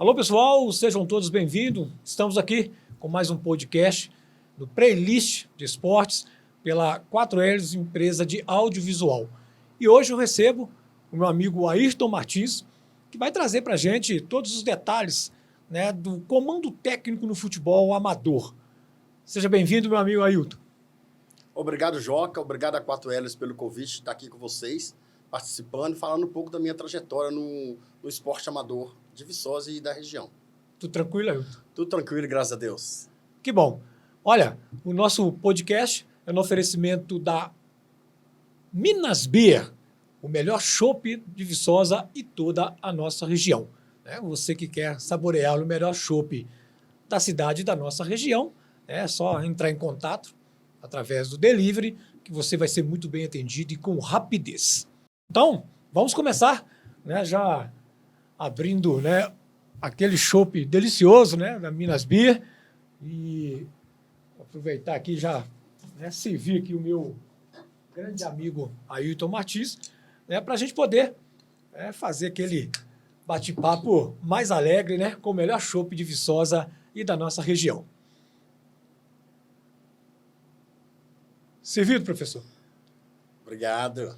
Alô, pessoal, sejam todos bem-vindos. Estamos aqui com mais um podcast do Playlist de Esportes pela 4Ls, empresa de audiovisual. E hoje eu recebo o meu amigo Ayrton Martins, que vai trazer para a gente todos os detalhes, né, do comando técnico no futebol amador. Seja bem-vindo, meu amigo Ayrton. Obrigado, Joca. Obrigado a 4Ls pelo convite de estar aqui com vocês, participando e falando um pouco da minha trajetória no esporte amador de Viçosa e da região. Tudo tranquilo, Ayrton? Tudo tranquilo, graças a Deus. Que bom. Olha, o nosso podcast é no oferecimento da Minas Beer, o melhor chopp de Viçosa e toda a nossa região. Você que quer saborear o melhor chopp da cidade e da nossa região, é só entrar em contato através do delivery, que você vai ser muito bem atendido e com rapidez. Então, vamos começar, né, já abrindo, né, aquele chopp delicioso, né, da Minas Beer. E vou aproveitar aqui já, né, servir aqui o meu grande amigo Ayrton Martins, né, para a gente poder fazer aquele bate-papo mais alegre, né, com o melhor chopp de Viçosa e da nossa região. Servido, professor? Obrigado.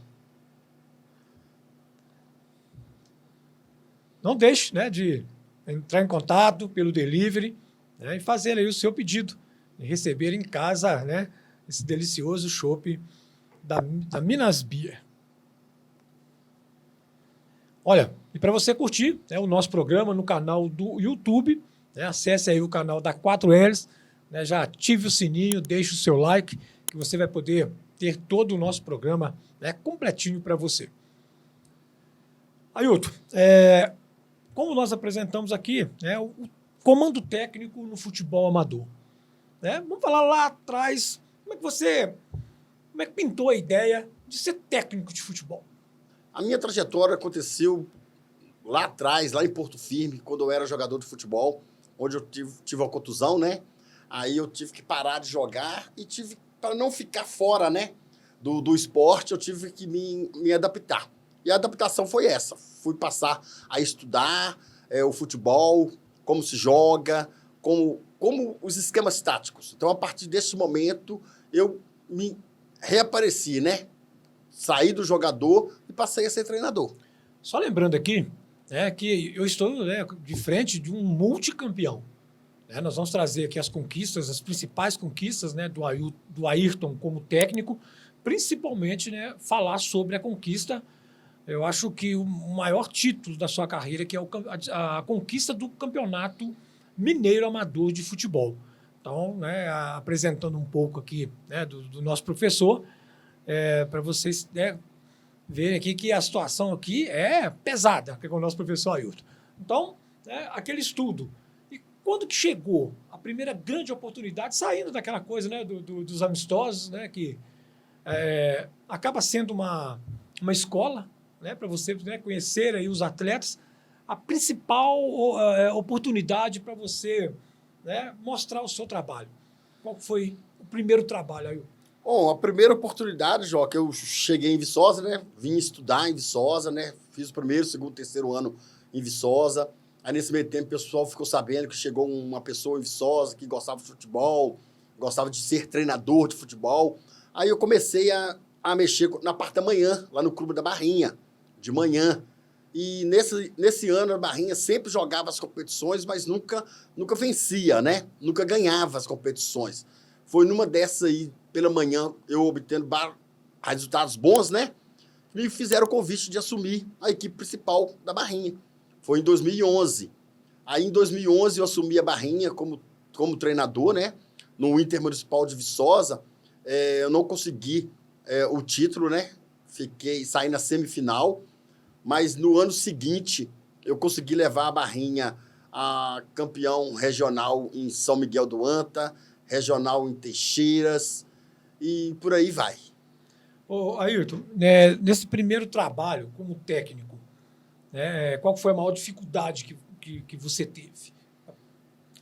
Não deixe, né, de entrar em contato pelo delivery, né, e fazer aí o seu pedido, e receber em casa, né, esse delicioso chopp da Minas Beer. Olha, e para você curtir, né, o nosso programa no canal do YouTube, né, acesse aí o canal da 4Ls, né, já ative o sininho, deixe o seu like, que você vai poder ter todo o nosso programa, né, completinho para você. Ayrton, como nós apresentamos aqui, né, o comando técnico no futebol amador. Né? Vamos falar lá atrás, como é que pintou a ideia de ser técnico de futebol? A minha trajetória aconteceu lá atrás, lá em Porto Firme, quando eu era jogador de futebol, onde eu tive uma contusão, né? Aí eu tive que parar de jogar e para não ficar fora, né, do esporte, eu tive que me adaptar. E a adaptação foi essa. Fui passar a estudar o futebol, como se joga, como os esquemas táticos. Então, a partir desse momento, eu me reapareci, né? Saí do jogador e passei a ser treinador. Só lembrando aqui, né, que eu estou, né, de frente de um multicampeão. Né? Nós vamos trazer aqui as conquistas, as principais conquistas, né, do Ayrton como técnico, principalmente, né, falar sobre a conquista. Eu acho que o maior título da sua carreira, que é a conquista do Campeonato Mineiro Amador de Futebol. Então, né, apresentando um pouco aqui, né, do nosso professor, para vocês, né, verem aqui que a situação aqui é pesada, que é com o nosso professor Ayrton. Então, né, aquele estudo. E quando que chegou a primeira grande oportunidade, saindo daquela coisa, né, dos amistosos, né, que acaba sendo uma escola, né, para você, né, conhecer aí os atletas, a principal oportunidade para você, né, mostrar o seu trabalho. Qual foi o primeiro trabalho aí? Bom, a primeira oportunidade, Joca, eu cheguei em Viçosa, né? Vim estudar em Viçosa, né? Fiz o primeiro, segundo, terceiro ano em Viçosa. Aí, nesse meio tempo, o pessoal ficou sabendo que chegou uma pessoa em Viçosa que gostava de futebol, gostava de ser treinador de futebol. Aí eu comecei a mexer na parte da manhã, lá no Clube da Barrinha, de manhã. E nesse ano, a Barrinha sempre jogava as competições, mas nunca vencia, né? Nunca ganhava as competições. Foi numa dessas aí, pela manhã, eu obtendo resultados bons, né? Me fizeram o convite de assumir a equipe principal da Barrinha. Foi em 2011. Aí, em 2011, eu assumi a Barrinha como treinador, né? No Intermunicipal de Viçosa. Eu não consegui o título, né? Saí na semifinal. Mas no ano seguinte, eu consegui levar a Barrinha a campeão regional em São Miguel do Anta, regional em Teixeiras, e por aí vai. Ô, Ayrton, nesse primeiro trabalho como técnico, né, qual foi a maior dificuldade que você teve?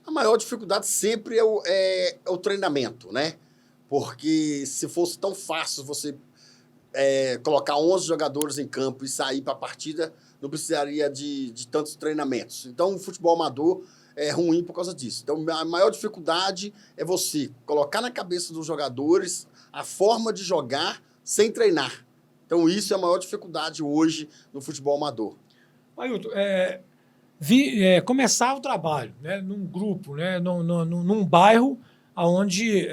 A maior dificuldade sempre é o treinamento, né? Porque se fosse tão fácil você colocar 11 jogadores em campo e sair para a partida, não precisaria de tantos treinamentos. Então, o futebol amador é ruim por causa disso. Então, a maior dificuldade é você colocar na cabeça dos jogadores a forma de jogar sem treinar. Então, isso é a maior dificuldade hoje no futebol amador. Ailton, começar o trabalho, né, num grupo, né, num bairro onde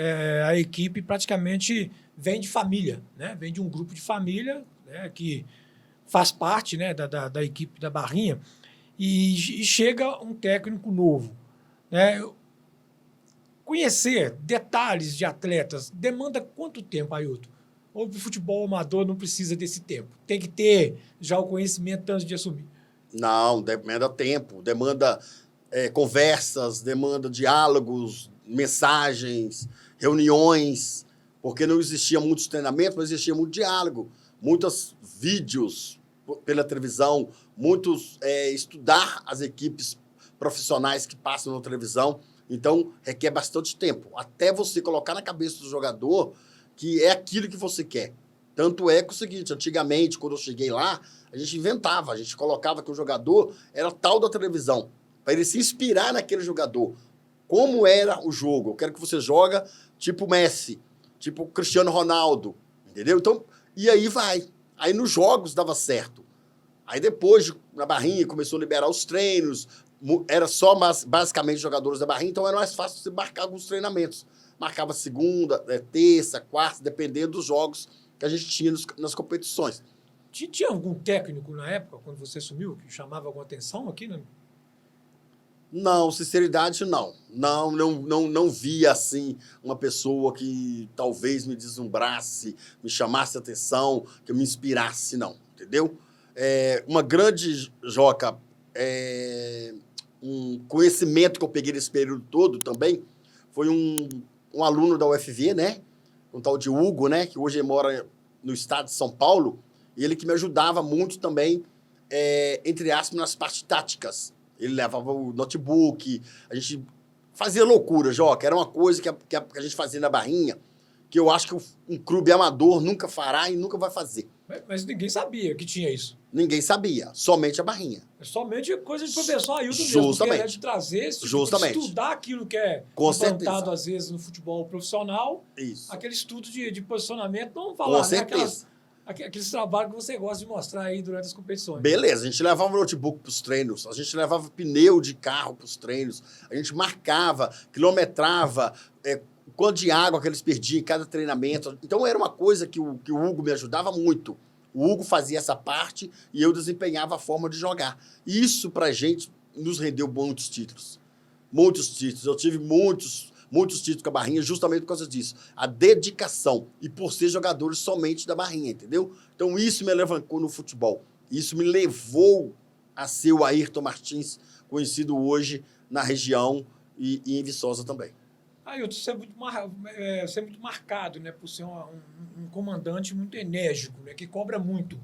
a equipe praticamente vem de família, né, vem de um grupo de família, né, que faz parte, né, da equipe da Barrinha, e chega um técnico novo. Né, conhecer detalhes de atletas demanda quanto tempo, Ailton? Ou o futebol amador não precisa desse tempo? Tem que ter já o conhecimento antes de assumir? Não, demanda tempo, demanda conversas, demanda diálogos, mensagens, reuniões, porque não existia muitos treinamentos, mas existia muito diálogo, muitos vídeos pela televisão, estudar as equipes profissionais que passam na televisão. Então, requer bastante tempo, até você colocar na cabeça do jogador que é aquilo que você quer. Tanto é que o seguinte, antigamente, quando eu cheguei lá, a gente inventava, a gente colocava que o jogador era tal da televisão, para ele se inspirar naquele jogador. Como era o jogo? Eu quero que você joga tipo Messi, tipo Cristiano Ronaldo, entendeu? Então, e aí vai. Aí nos jogos dava certo. Aí depois, na Barrinha, começou a liberar os treinos, era só basicamente jogadores da Barrinha, então era mais fácil você marcar alguns treinamentos. Marcava segunda, terça, quarta, dependendo dos jogos que a gente tinha nas competições. Tinha algum técnico na época, quando você assumiu, que chamava alguma atenção aqui? Né? Não, sinceridade, não. Não via, assim, uma pessoa que talvez me deslumbrasse, me chamasse atenção, que me inspirasse, não. Entendeu? Uma grande, Joca, um conhecimento que eu peguei nesse período todo também foi um aluno da UFV, né? Um tal de Hugo, né? Que hoje mora no estado de São Paulo, e ele que me ajudava muito também, entre aspas, nas partes táticas. Ele levava o notebook, a gente fazia loucura, Joca. Era uma coisa que a gente fazia na Barrinha, que eu acho que um clube amador nunca fará e nunca vai fazer. Mas ninguém sabia que tinha isso. Ninguém sabia, somente a Barrinha. É somente coisa de professor Ailton mesmo. Justamente. Que é de trazer esse tipo, Justamente. De estudar aquilo que é Com implantado, certeza. às vezes, no futebol profissional. Isso. Aquele estudo de posicionamento, não falar, Com certeza. Aqueles trabalhos que você gosta de mostrar aí durante as competições. Beleza, a gente levava notebook para os treinos, a gente levava pneu de carro para os treinos, a gente marcava, quilometrava, quanto de água que eles perdiam em cada treinamento. Então era uma coisa que o Hugo me ajudava muito. O Hugo fazia essa parte e eu desempenhava a forma de jogar. E isso, pra gente, nos rendeu muitos títulos. Muitos títulos. Eu tive muitos títulos com a Barrinha justamente por causa disso. A dedicação. E por ser jogadores somente da Barrinha, entendeu? Então isso me alavancou no futebol. Isso me levou a ser o Ayrton Martins, conhecido hoje na região e em Viçosa também. Ailton, você é muito marcado, né, por ser um comandante muito enérgico, né, que cobra muito.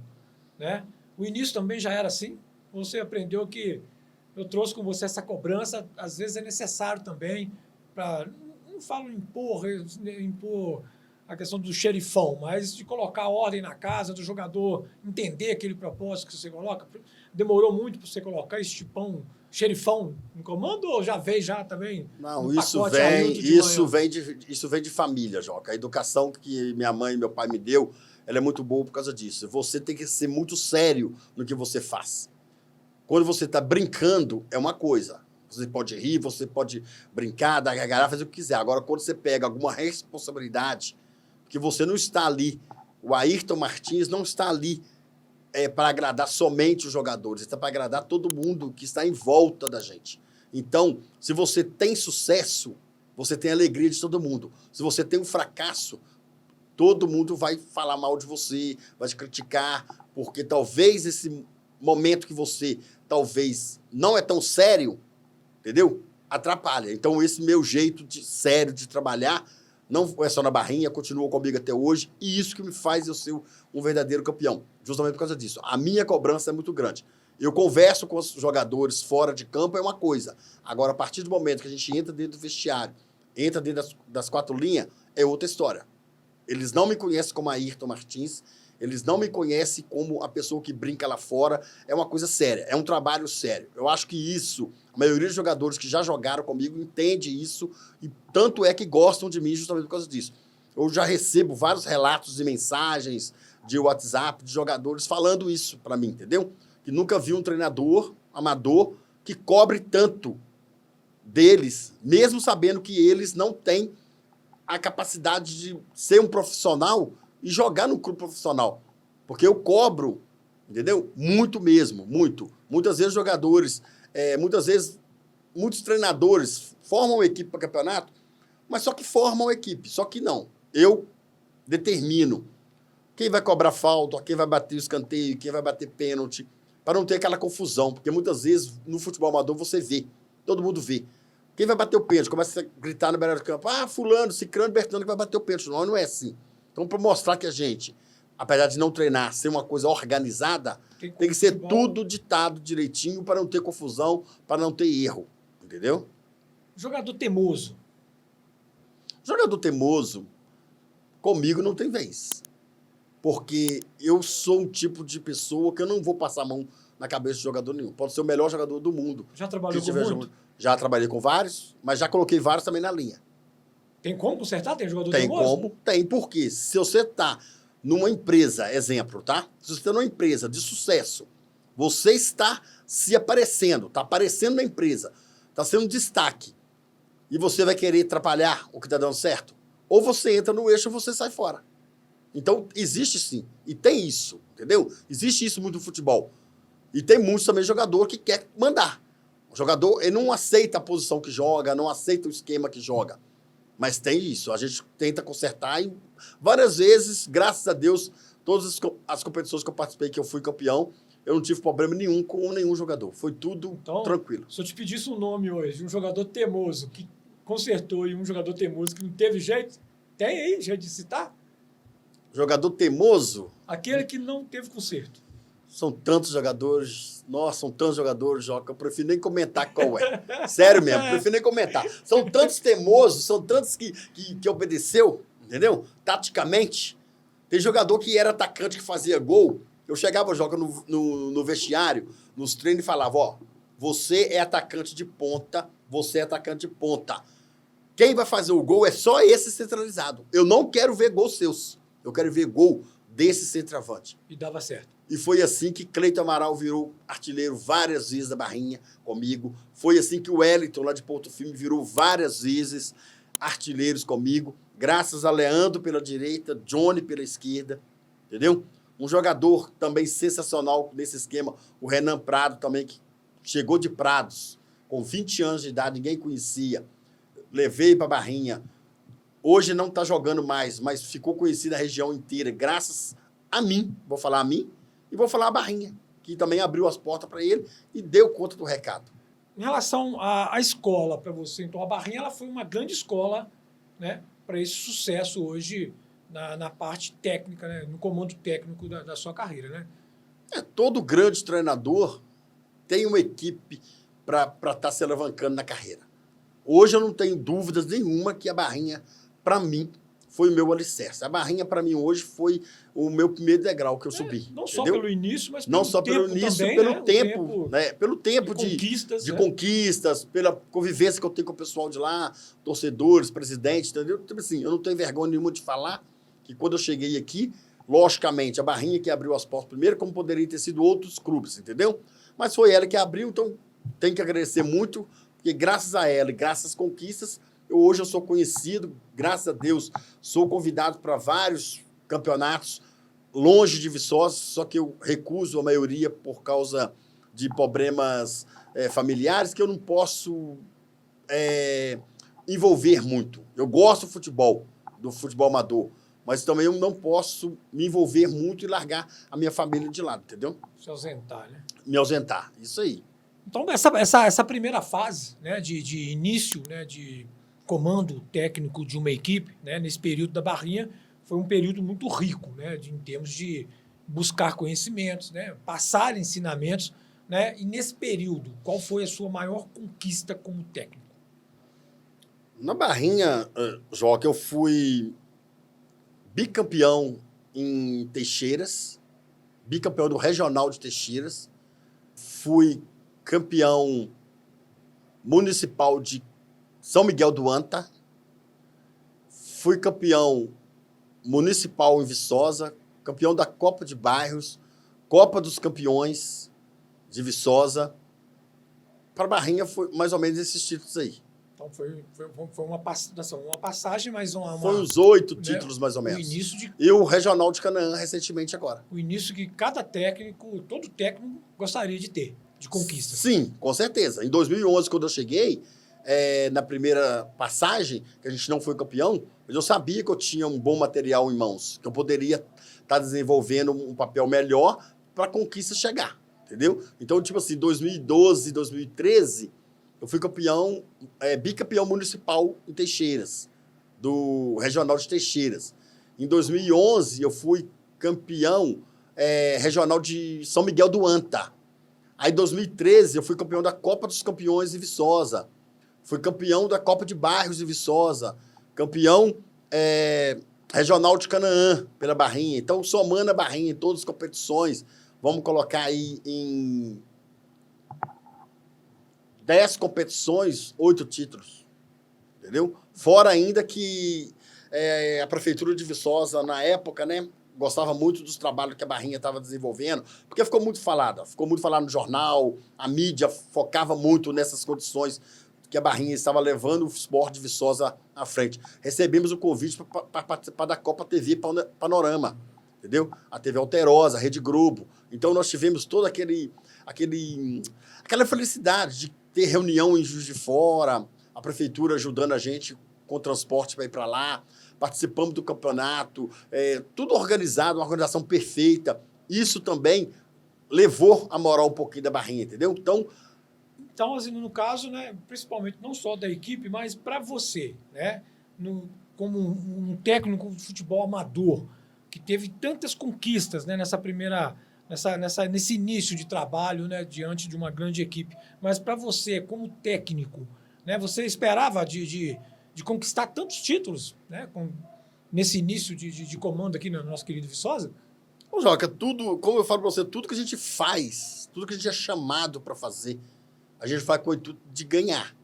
Né? O início também já era assim? Você aprendeu que eu trouxe com você essa cobrança, às vezes é necessário também, para, não falo impor a questão do xerifão, mas de colocar ordem na casa, do jogador entender aquele propósito que você coloca. Demorou muito para você colocar esse tipão, xerifão no comando, ou já veio já também? Não, isso vem de família, Joca. A educação que minha mãe e meu pai me deu, ela é muito boa por causa disso. Você tem que ser muito sério no que você faz. Quando você está brincando, é uma coisa. Você pode rir, você pode brincar, dar gargalhada, fazer o que quiser. Agora, quando você pega alguma responsabilidade, que você não está ali, o Ayrton Martins não está ali para agradar somente os jogadores, está para agradar todo mundo que está em volta da gente. Então, se você tem sucesso, você tem a alegria de todo mundo. Se você tem um fracasso, todo mundo vai falar mal de você, vai te criticar, porque talvez esse momento que você talvez não é tão sério, entendeu? Atrapalha. Então, esse meu jeito sério de trabalhar não é só na Barrinha, continua comigo até hoje, e isso que me faz eu ser um verdadeiro campeão, justamente por causa disso. A minha cobrança é muito grande. Eu converso com os jogadores fora de campo, é uma coisa. Agora, a partir do momento que a gente entra dentro do vestiário, entra dentro das quatro linhas, é outra história. Eles não me conhecem como Ayrton Martins, Eles não me conhecem como a pessoa que brinca lá fora. É uma coisa séria, é um trabalho sério. Eu acho que isso, a maioria dos jogadores que já jogaram comigo entende isso e tanto é que gostam de mim justamente por causa disso. Eu já recebo vários relatos e mensagens de WhatsApp de jogadores falando isso para mim, entendeu? Que nunca vi um treinador amador que cobre tanto deles, mesmo sabendo que eles não têm a capacidade de ser um profissional e jogar no clube profissional. Porque eu cobro, entendeu? Muito mesmo, muito. Muitas vezes jogadores, muitas vezes muitos treinadores formam equipe para campeonato, mas só que formam equipe, só que não. Eu determino quem vai cobrar falta, quem vai bater o escanteio, quem vai bater pênalti, para não ter aquela confusão, porque muitas vezes no futebol amador você vê, todo mundo vê. Quem vai bater o pênalti? Começa a gritar no beira do campo, fulano, cicrano, bertano que vai bater o pênalti. Não, não é assim. Então, para mostrar que a gente, apesar de não treinar, ser uma coisa organizada, tem que ser tudo ditado direitinho para não ter confusão, para não ter erro, entendeu? Jogador teimoso. Jogador teimoso, comigo não tem vez. Porque eu sou um tipo de pessoa que eu não vou passar a mão na cabeça de jogador nenhum. Pode ser o melhor jogador do mundo. Já trabalhou com muito? Já trabalhei com vários, mas já coloquei vários também na linha. Tem como consertar? Tem jogador Tem teimoso? como? Tem, porque se você está numa empresa, exemplo, tá? Se você está numa empresa de sucesso, você está se aparecendo, está aparecendo na empresa, está sendo destaque, e você vai querer atrapalhar o que está dando certo, ou você entra no eixo ou você sai fora. Então, existe sim, e tem isso, entendeu? Existe isso muito no futebol. E tem muitos também jogador que quer mandar. O jogador, ele não aceita a posição que joga, não aceita o esquema que joga. Mas tem isso, a gente tenta consertar e várias vezes, graças a Deus, todas as competições que eu participei, que eu fui campeão, eu não tive problema nenhum com nenhum jogador. Foi tudo então, tranquilo. Se eu te pedisse um nome hoje, de um jogador teimoso que consertou e um jogador teimoso que não teve jeito, tem aí, jeito de citar? Jogador teimoso? Aquele que não teve conserto. São tantos jogadores, nossa, são tantos jogadores, Joca, eu prefiro nem comentar qual é. Sério mesmo, prefiro nem comentar. São tantos teimosos, são tantos que obedeceu, entendeu? Taticamente. Tem jogador que era atacante que fazia gol. Eu chegava, Joca, no vestiário, nos treinos e falava, ó, você é atacante de ponta, você é atacante de ponta. Quem vai fazer o gol é só esse centralizado. Eu não quero ver gols seus. Eu quero ver gol desse centroavante. E dava certo. E foi assim que Cleiton Amaral virou artilheiro várias vezes da Barrinha comigo. Foi assim que o Wellington, lá de Porto Firme, virou várias vezes artilheiros comigo. Graças a Leandro pela direita, Johnny pela esquerda. Entendeu? Um jogador também sensacional nesse esquema, o Renan Prado também, que chegou de Prados, com 20 anos de idade, ninguém conhecia. Levei para a Barrinha. Hoje não está jogando mais, mas ficou conhecido a região inteira, graças a mim, vou falar a mim, e vou falar a Barrinha, que também abriu as portas para ele e deu conta do recado. Em relação à escola para você, então a Barrinha ela foi uma grande escola, né, para esse sucesso hoje na parte técnica, né, no comando técnico da sua carreira, né? Todo grande treinador tem uma equipe para estar se alavancando na carreira. Hoje eu não tenho dúvidas nenhuma que a Barrinha, para mim, foi o meu alicerce. A Barrinha, para mim, hoje foi o meu primeiro degrau que eu subi. Não só entendeu? pelo início, mas não só pelo início, também, pelo né? tempo, né? Pelo tempo de conquistas, pela convivência que eu tenho com o pessoal de lá, torcedores, presidente, entendeu? Tipo assim, eu não tenho vergonha nenhuma de falar que quando eu cheguei aqui, logicamente, a Barrinha que abriu as portas primeiro, como poderia ter sido outros clubes, entendeu? Mas foi ela que abriu, então tem que agradecer muito, porque graças a ela e graças às conquistas, hoje eu sou conhecido, graças a Deus, sou convidado para vários campeonatos longe de Viçosa, só que eu recuso a maioria por causa de problemas familiares que eu não posso envolver muito. Eu gosto do futebol amador, mas também eu não posso me envolver muito e largar a minha família de lado, entendeu? Se ausentar, né? Me ausentar, isso aí. Então, essa primeira fase, né, de início, né, de comando técnico de uma equipe, né, nesse período da Barrinha, foi um período muito rico, né, em termos de buscar conhecimentos, né, passar ensinamentos, né, e nesse período, qual foi a sua maior conquista como técnico? Na Barrinha, Joca, eu fui bicampeão em Teixeiras, bicampeão do Regional de Teixeiras, fui campeão municipal de São Miguel do Anta, fui campeão municipal em Viçosa, campeão da Copa de Bairros, Copa dos Campeões de Viçosa. Para Barrinha foi mais ou menos esses títulos aí. Então foi uma passagem, mas foi uns 8 né, títulos mais ou menos. O início de... E o Regional de Canaã recentemente agora. O início que cada técnico, todo técnico gostaria de ter, de conquista. Sim, com certeza. Em 2011, quando eu cheguei, na primeira passagem, que a gente não foi campeão, mas eu sabia que eu tinha um bom material em mãos, que eu poderia estar desenvolvendo um papel melhor para a conquista chegar, entendeu? Então, tipo assim, 2012, 2013, eu fui campeão, bicampeão municipal em Teixeiras, do Regional de Teixeiras. Em 2011, eu fui campeão regional de São Miguel do Anta. Aí, em 2013, eu fui campeão da Copa dos Campeões em Viçosa. Fui campeão da Copa de Bairros em Viçosa. Campeão regional de Canaã, pela Barrinha. Então, somando a Barrinha em todas as competições, vamos colocar aí em 10 competições, 8 títulos. Entendeu? Fora ainda que a Prefeitura de Viçosa, na época, né, gostava muito dos trabalhos que a Barrinha estava desenvolvendo, porque ficou muito falado no jornal, a mídia focava muito nessas condições que a Barrinha estava levando o esporte de Viçosa à frente. Recebemos o convite para participar da Copa TV Panorama, entendeu? A TV Alterosa, a Rede Globo. Então, nós tivemos toda aquela felicidade de ter reunião em Juiz de Fora, a prefeitura ajudando a gente com transporte para ir para lá, participamos do campeonato, tudo organizado, uma organização perfeita. Isso também levou a moral um pouquinho da Barrinha, entendeu? Então, assim, no caso, né, principalmente não só da equipe, mas para você, né, como um técnico de futebol amador, que teve tantas conquistas, né, nesse início de trabalho, né, diante de uma grande equipe, mas para você, como técnico, né, você esperava de conquistar tantos títulos, né, nesse início de comando aqui no nosso querido Viçosa? Ô, Joca, como eu falo para você, tudo que a gente faz, tudo que a gente é chamado para fazer, a gente faz com o intuito de ganhar,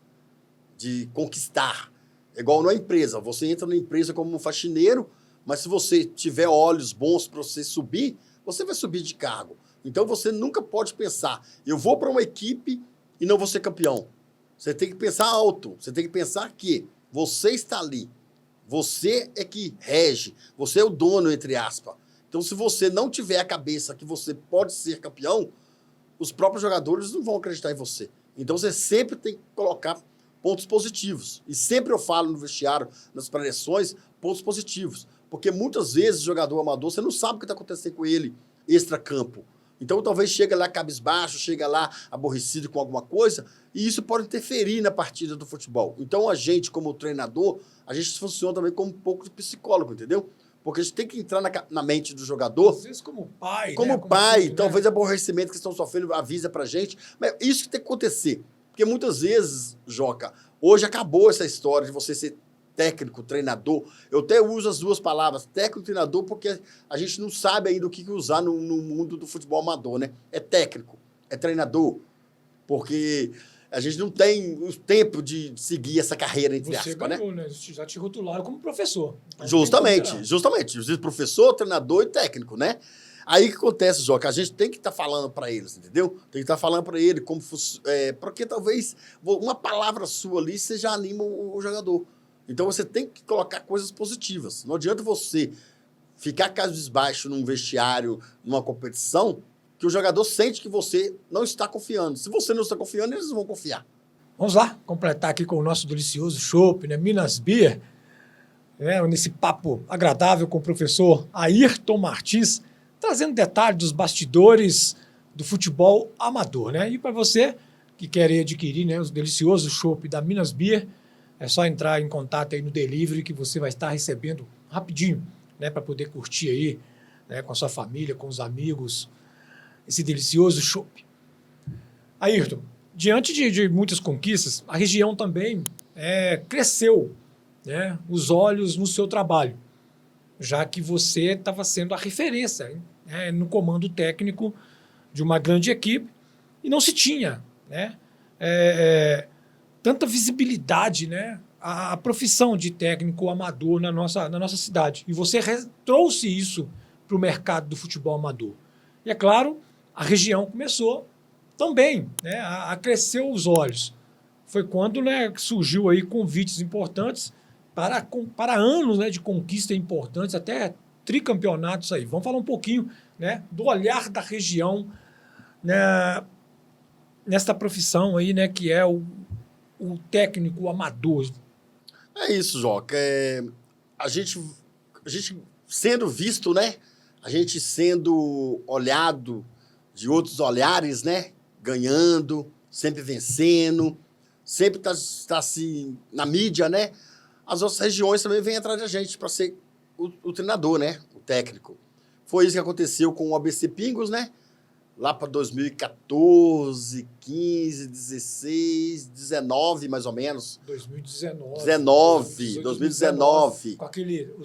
de conquistar. É igual na empresa. Você entra na empresa como um faxineiro, mas se você tiver olhos bons para você subir, você vai subir de cargo. Então, você nunca pode pensar, eu vou para uma equipe e não vou ser campeão. Você tem que pensar alto. Você tem que pensar que você está ali. Você é que rege. Você é o dono, entre aspas. Então, se você não tiver a cabeça que você pode ser campeão, os próprios jogadores não vão acreditar em você. Então, você sempre tem que colocar pontos positivos. E sempre eu falo no vestiário, nas preleções, pontos positives. Porque muitas vezes o jogador amador, você não sabe o que está acontecendo com ele extra-campo. Então, talvez chega lá cabisbaixo, chega lá aborrecido com alguma coisa, e isso pode interferir na partida do futebol. Então, a gente, como treinador, a gente funciona também como um pouco de psicólogo, entendeu? Porque a gente tem que entrar na mente do jogador. Às vezes como pai, como né? pai, filho, talvez né? aborrecimento que estão sofrendo avisa pra gente. Mas isso que tem que acontecer. Porque muitas vezes, Joca, hoje acabou essa história de você ser técnico, treinador. Eu até uso as duas palavras, técnico e treinador, porque a gente não sabe ainda o que usar no mundo do futebol amador, né? É técnico, é treinador. Porque a gente não tem o tempo de seguir essa carreira, entre Você aspas, ganhou, né? Já te rotularam como professor. Então, Justamente. Professor, treinador e técnico, né? Aí o que acontece, Joca? A gente tem que estar falando para eles, entendeu? Tem que estar falando para ele como porque talvez uma palavra sua ali você já anima o jogador. Então você tem que colocar coisas positivas. Não adianta você ficar cabisbaixo num vestiário, numa competição, que o jogador sente que você não está confiando. Se você não está confiando, eles não vão confiar. Vamos lá, completar aqui com o nosso delicioso chopp, né? Minas Beer, né? Nesse papo agradável com o professor Ayrton Martins, trazendo detalhes dos bastidores do futebol amador, né? E para você que quer adquirir, né, os deliciosos chopp da Minas Beer, é só entrar em contato aí no delivery que você vai estar recebendo rapidinho, né, para poder curtir aí, né, com a sua família, com os amigos, esse delicioso chopp. Ayrton, diante de muitas conquistas, a região também cresceu, né, os olhos no seu trabalho. já que você estava sendo a referência, né, no comando técnico de uma grande equipe e não se tinha, né, tanta visibilidade, né, a profissão de técnico amador na nossa cidade. E você trouxe isso para o mercado do futebol amador. E, é claro, a região começou também, né, a crescer os olhos. Foi quando, né, surgiu aí convites importantes para anos, né, de conquistas importantes, até tricampeonatos aí. Vamos falar um pouquinho, né, do olhar da região, né, nesta profissão aí, né, que é o técnico amador. É isso, Joca. A gente sendo visto, né? A gente sendo olhado de outros olhares, né? Ganhando, sempre vencendo, sempre tá assim, na mídia, né? As outras regiões também vêm atrás da gente para ser o treinador, né? O técnico. Foi isso que aconteceu com o ABC Pingos, né? Lá para 2014, 15, 16, 19, mais ou menos. 2019.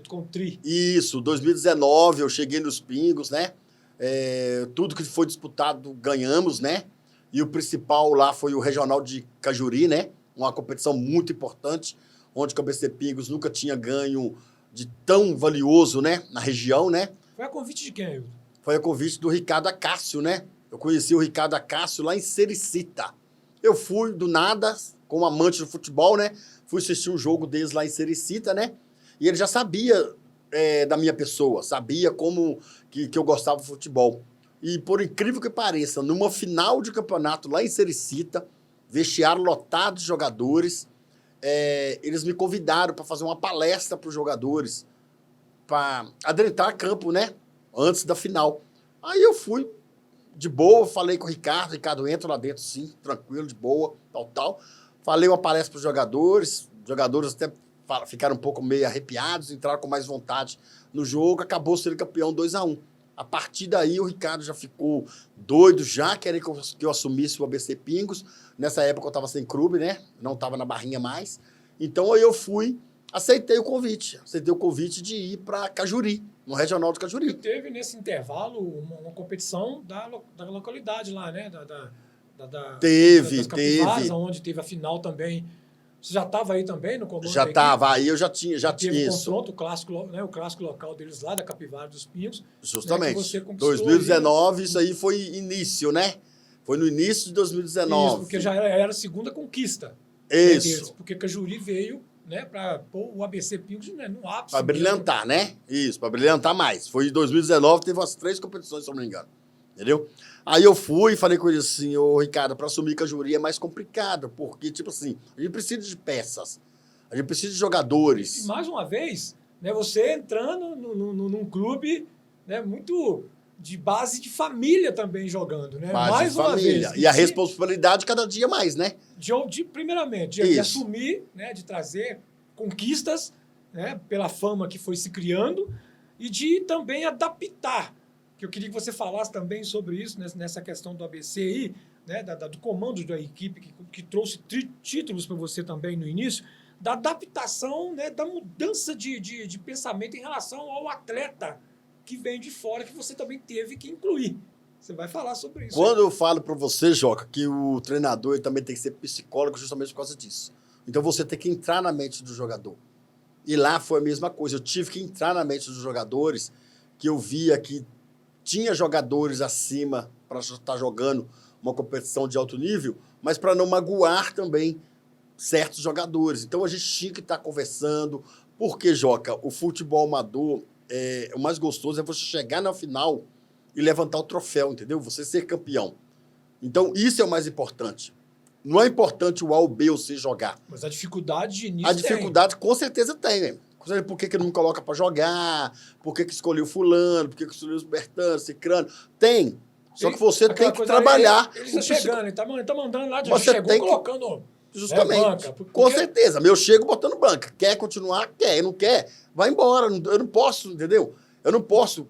Com o Tri. Isso, 2019 eu cheguei nos Pingos, né? Tudo que foi disputado ganhamos, né? E o principal lá foi o Regional de Cajuri, né? Uma competição muito importante, onde o ABC Pingos nunca tinha ganho de tão valioso, né? Na região, né? Foi a convite de quem, Ailton? Foi a convite do Ricardo Acácio, né? Eu conheci o Ricardo Acácio lá em Sericita. Eu fui do nada, como amante do futebol, né? Fui assistir um jogo deles lá em Sericita, né? E ele já sabia da minha pessoa, sabia como que eu gostava do futebol. E por incrível que pareça, numa final de campeonato lá em Sericita, vestiário lotado de jogadores, eles me convidaram para fazer uma palestra para os jogadores, para adentrar campo, né? Antes da final. Aí eu fui de boa, falei com o Ricardo entra lá dentro sim, tranquilo, de boa, tal. Falei uma palestra para os jogadores até ficaram um pouco meio arrepiados, entraram com mais vontade no jogo, acabou sendo campeão 2-1. A partir daí o Ricardo já ficou doido, já querendo que eu assumisse o ABC Pingos. Nessa época eu estava sem clube, né? Não estava na Barrinha mais. Então aí eu fui, aceitei o convite de ir para Cajuri, no Regional de Cajuri. E teve nesse intervalo uma competição da localidade lá, né? Teve. Onde teve a final também. Você já estava aí também no comando? Já estava, aí eu já tinha teve isso. O confronto, o clássico local deles lá, da Capivara dos Pinhos. Justamente. Né, que você conquistou 2019, aí, isso aí foi início, né? Foi no início de 2019. Isso, porque já era a segunda conquista. Isso. Deles, porque Cajuri veio, né, para pôr o ABC Pingos no ápice. Para brilhantar, né? Isso, para brilhantar mais. Foi em 2019, teve umas 3 competições, se eu não me engano. Entendeu? Aí eu fui e falei com ele assim, ô Ricardo, para assumir Cajuri é mais complicado, porque, tipo assim, a gente precisa de peças, a gente precisa de jogadores. E mais uma vez, né, você entrando num clube, né, muito de base de família também jogando, né? Mais uma vez. E a responsabilidade cada dia mais, né? Primeiramente, de assumir, né, de trazer conquistas, né, pela fama que foi se criando e de também adaptar. Que eu queria que você falasse também sobre isso, nessa questão do ABC aí, né, do comando da equipe que trouxe títulos para você também no início, da adaptação, né, da mudança de pensamento em relação ao atleta que vem de fora, que você também teve que incluir. Você vai falar sobre isso. Quando eu falo para você, Joca, que o treinador ele também tem que ser psicólogo justamente por causa disso. Então você tem que entrar na mente do jogador. E lá foi a mesma coisa. Eu tive que entrar na mente dos jogadores, que eu via que tinha jogadores acima para estar jogando uma competição de alto nível, mas para não magoar também certos jogadores. Então a gente tinha que estar conversando, porque, Joca, o futebol amador, o mais gostoso é você chegar na final e levantar o troféu, entendeu? Você ser campeão. Então isso é o mais importante. Não é importante o A ou B ou C jogar. Mas a dificuldade de início A dificuldade com certeza tem, né? Por que não me coloca para jogar? Por que escolheu fulano? Por que escolheu o Bertano, Cicrano? Tem. Só que você tem que trabalhar. Ele está chegando, ele está mandando lá, você chegou tem colocando... Justamente. Banca, com certeza. Eu chego botando banca. Quer continuar? Quer. Não quer? Vai embora. Eu não posso, entendeu? Eu não posso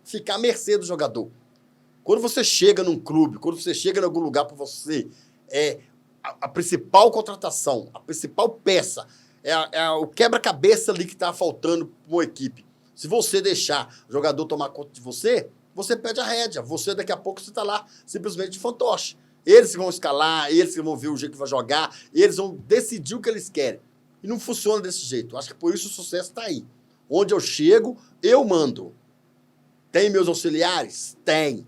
ficar à mercê do jogador. Quando você chega num clube, quando você chega em algum lugar para você, a principal contratação, a principal peça o quebra-cabeça ali que está faltando para uma equipe. Se você deixar o jogador tomar conta de você, você perde a rédea. Você, daqui a pouco, você está lá simplesmente de fantoche. Eles que vão escalar, eles que vão ver o jeito que vai jogar, eles vão decidir o que eles querem. E não funciona desse jeito. Acho que por isso o sucesso está aí. Onde eu chego, eu mando. Tem meus auxiliares? Tem.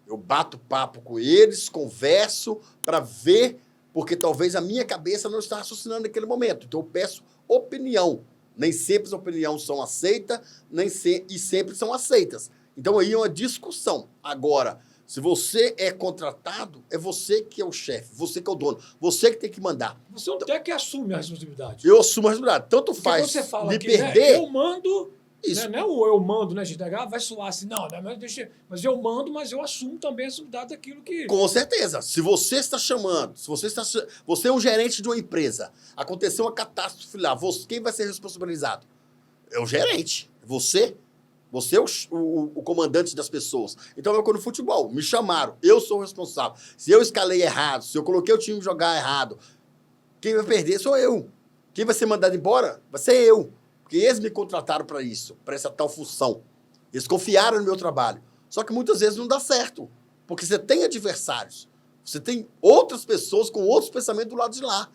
Eu bato papo com eles, converso para ver, porque talvez a minha cabeça não está raciocinando naquele momento. Então eu peço opinião. Nem sempre as opiniões são aceitas, e sempre são aceitas. Então aí é uma discussão. Agora, se você é contratado, é você que é o chefe, você que é o dono, você que tem que mandar. Você até que assume a responsabilidade. Eu assumo a responsabilidade. Tanto Porque faz quando você fala me aqui, perder... né, eu mando... Isso. Não é o eu mando, né, gente? Vai soar assim, não, né, mas eu mando, mas eu assumo também a responsabilidade daquilo que... Com certeza. Se você está chamando, você é um gerente de uma empresa, aconteceu uma catástrofe lá, quem vai ser responsabilizado? É o gerente. Você é o comandante das pessoas. Então, eu no futebol, me chamaram, eu sou o responsável. Se eu escalei errado, se eu coloquei o time jogar errado, quem vai perder sou eu. Quem vai ser mandado embora vai ser eu. Porque eles me contrataram para isso, para essa tal função. Eles confiaram no meu trabalho. Só que muitas vezes não dá certo. Porque você tem adversários. Você tem outras pessoas com outros pensamentos do lado de lá.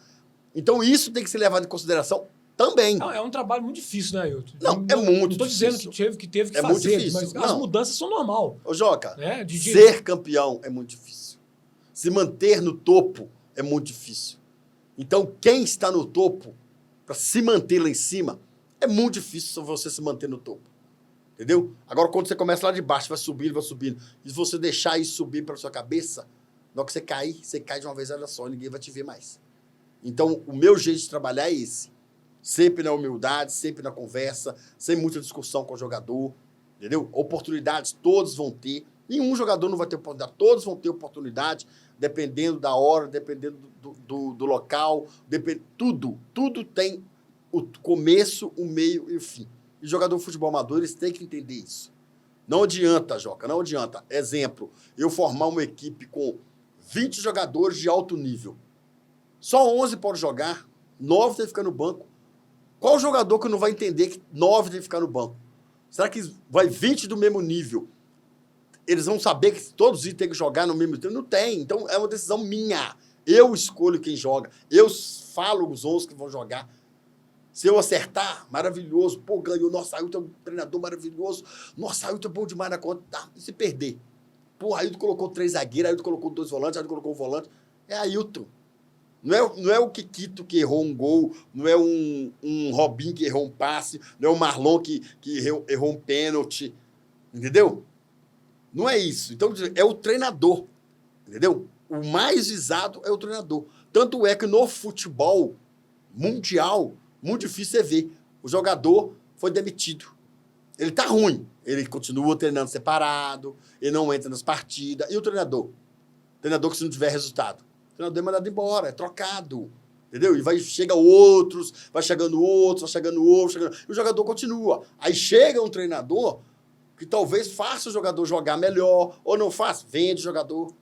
Então isso tem que ser levado em consideração também. Não, é um trabalho muito difícil, né, Ailton? Não, é muito difícil. Não estou dizendo que teve que É muito fazer, difícil. mas as mudanças são normal. Ô, Joca, né? ser campeão é muito difícil. Se manter no topo é muito difícil. Então, quem está no topo, para se manter lá em cima, é muito difícil você se manter no topo. Entendeu? Agora, quando você começa lá de baixo, vai subindo. E se você deixar isso subir para sua cabeça, na hora que você cai de uma vez só, ninguém vai te ver mais. Então, o meu jeito de trabalhar é esse. Sempre na humildade, sempre na conversa, sem muita discussão com o jogador. Entendeu? Oportunidades todos vão ter. Nenhum jogador não vai ter oportunidade. Todos vão ter oportunidade, dependendo da hora, dependendo do local. Tudo tem o começo, o meio e o fim. E jogador de futebol amador, eles têm que entender isso. Não adianta, Joca, não adianta. Exemplo, eu formar uma equipe com 20 jogadores de alto nível. Só 11 podem jogar, 9 tem que ficar no banco. Qual jogador que não vai entender que 9 tem que ficar no banco? Será que vai 20 do mesmo nível? Eles vão saber que todos têm que jogar no mesmo tempo? Não tem. Então, é uma decisão minha. Eu escolho quem joga. Eu falo os 11 que vão jogar. Se eu acertar, maravilhoso. Pô, ganhou. Nossa, Ailton é um treinador maravilhoso. Nossa, Ailton é bom demais na conta. Tá, e se perder? Pô, Ailton colocou 3 zagueiros, Ailton colocou 2 volantes, Ailton colocou um volante. É Ailton. Não é o Kikito que errou um gol, não é um Robinho que errou um passe, não é o Marlon que errou um pênalti. Entendeu? Não é isso. Então, é o treinador. Entendeu? O mais visado é o treinador. Tanto é que no futebol mundial, muito difícil você ver. O jogador foi demitido. Ele tá ruim. Ele continua treinando separado, ele não entra nas partidas. E o treinador? O treinador que se não tiver resultado. O treinador é mandado embora, é trocado. Entendeu? E chega outros, vai chegando outros. E o jogador continua. Aí chega um treinador que talvez faça o jogador jogar melhor, ou não faça, vende o jogador.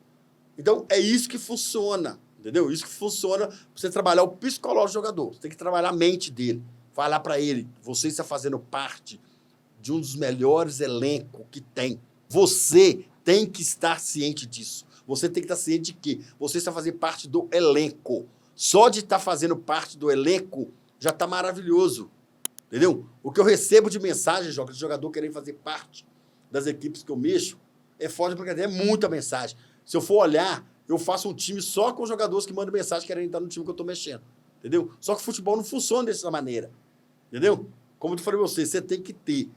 Então, é isso que funciona. Entendeu? Isso que funciona para você trabalhar o psicológico do jogador. Você tem que trabalhar a mente dele. Falar para ele, você está fazendo parte de um dos melhores elencos que tem. Você tem que estar ciente disso. Você tem que estar ciente de que você está fazendo parte do elenco. Só de estar fazendo parte do elenco já está maravilhoso. Entendeu? O que eu recebo de mensagem, de jogador querendo fazer parte das equipes que eu mexo, é fora de brincadeira, é muita mensagem. Se eu for olhar, eu faço um time só com jogadores que mandam mensagem querendo estar no time que eu estou mexendo. Entendeu? Só que o futebol não funciona dessa maneira. Entendeu? Como eu falei pra você tem que ter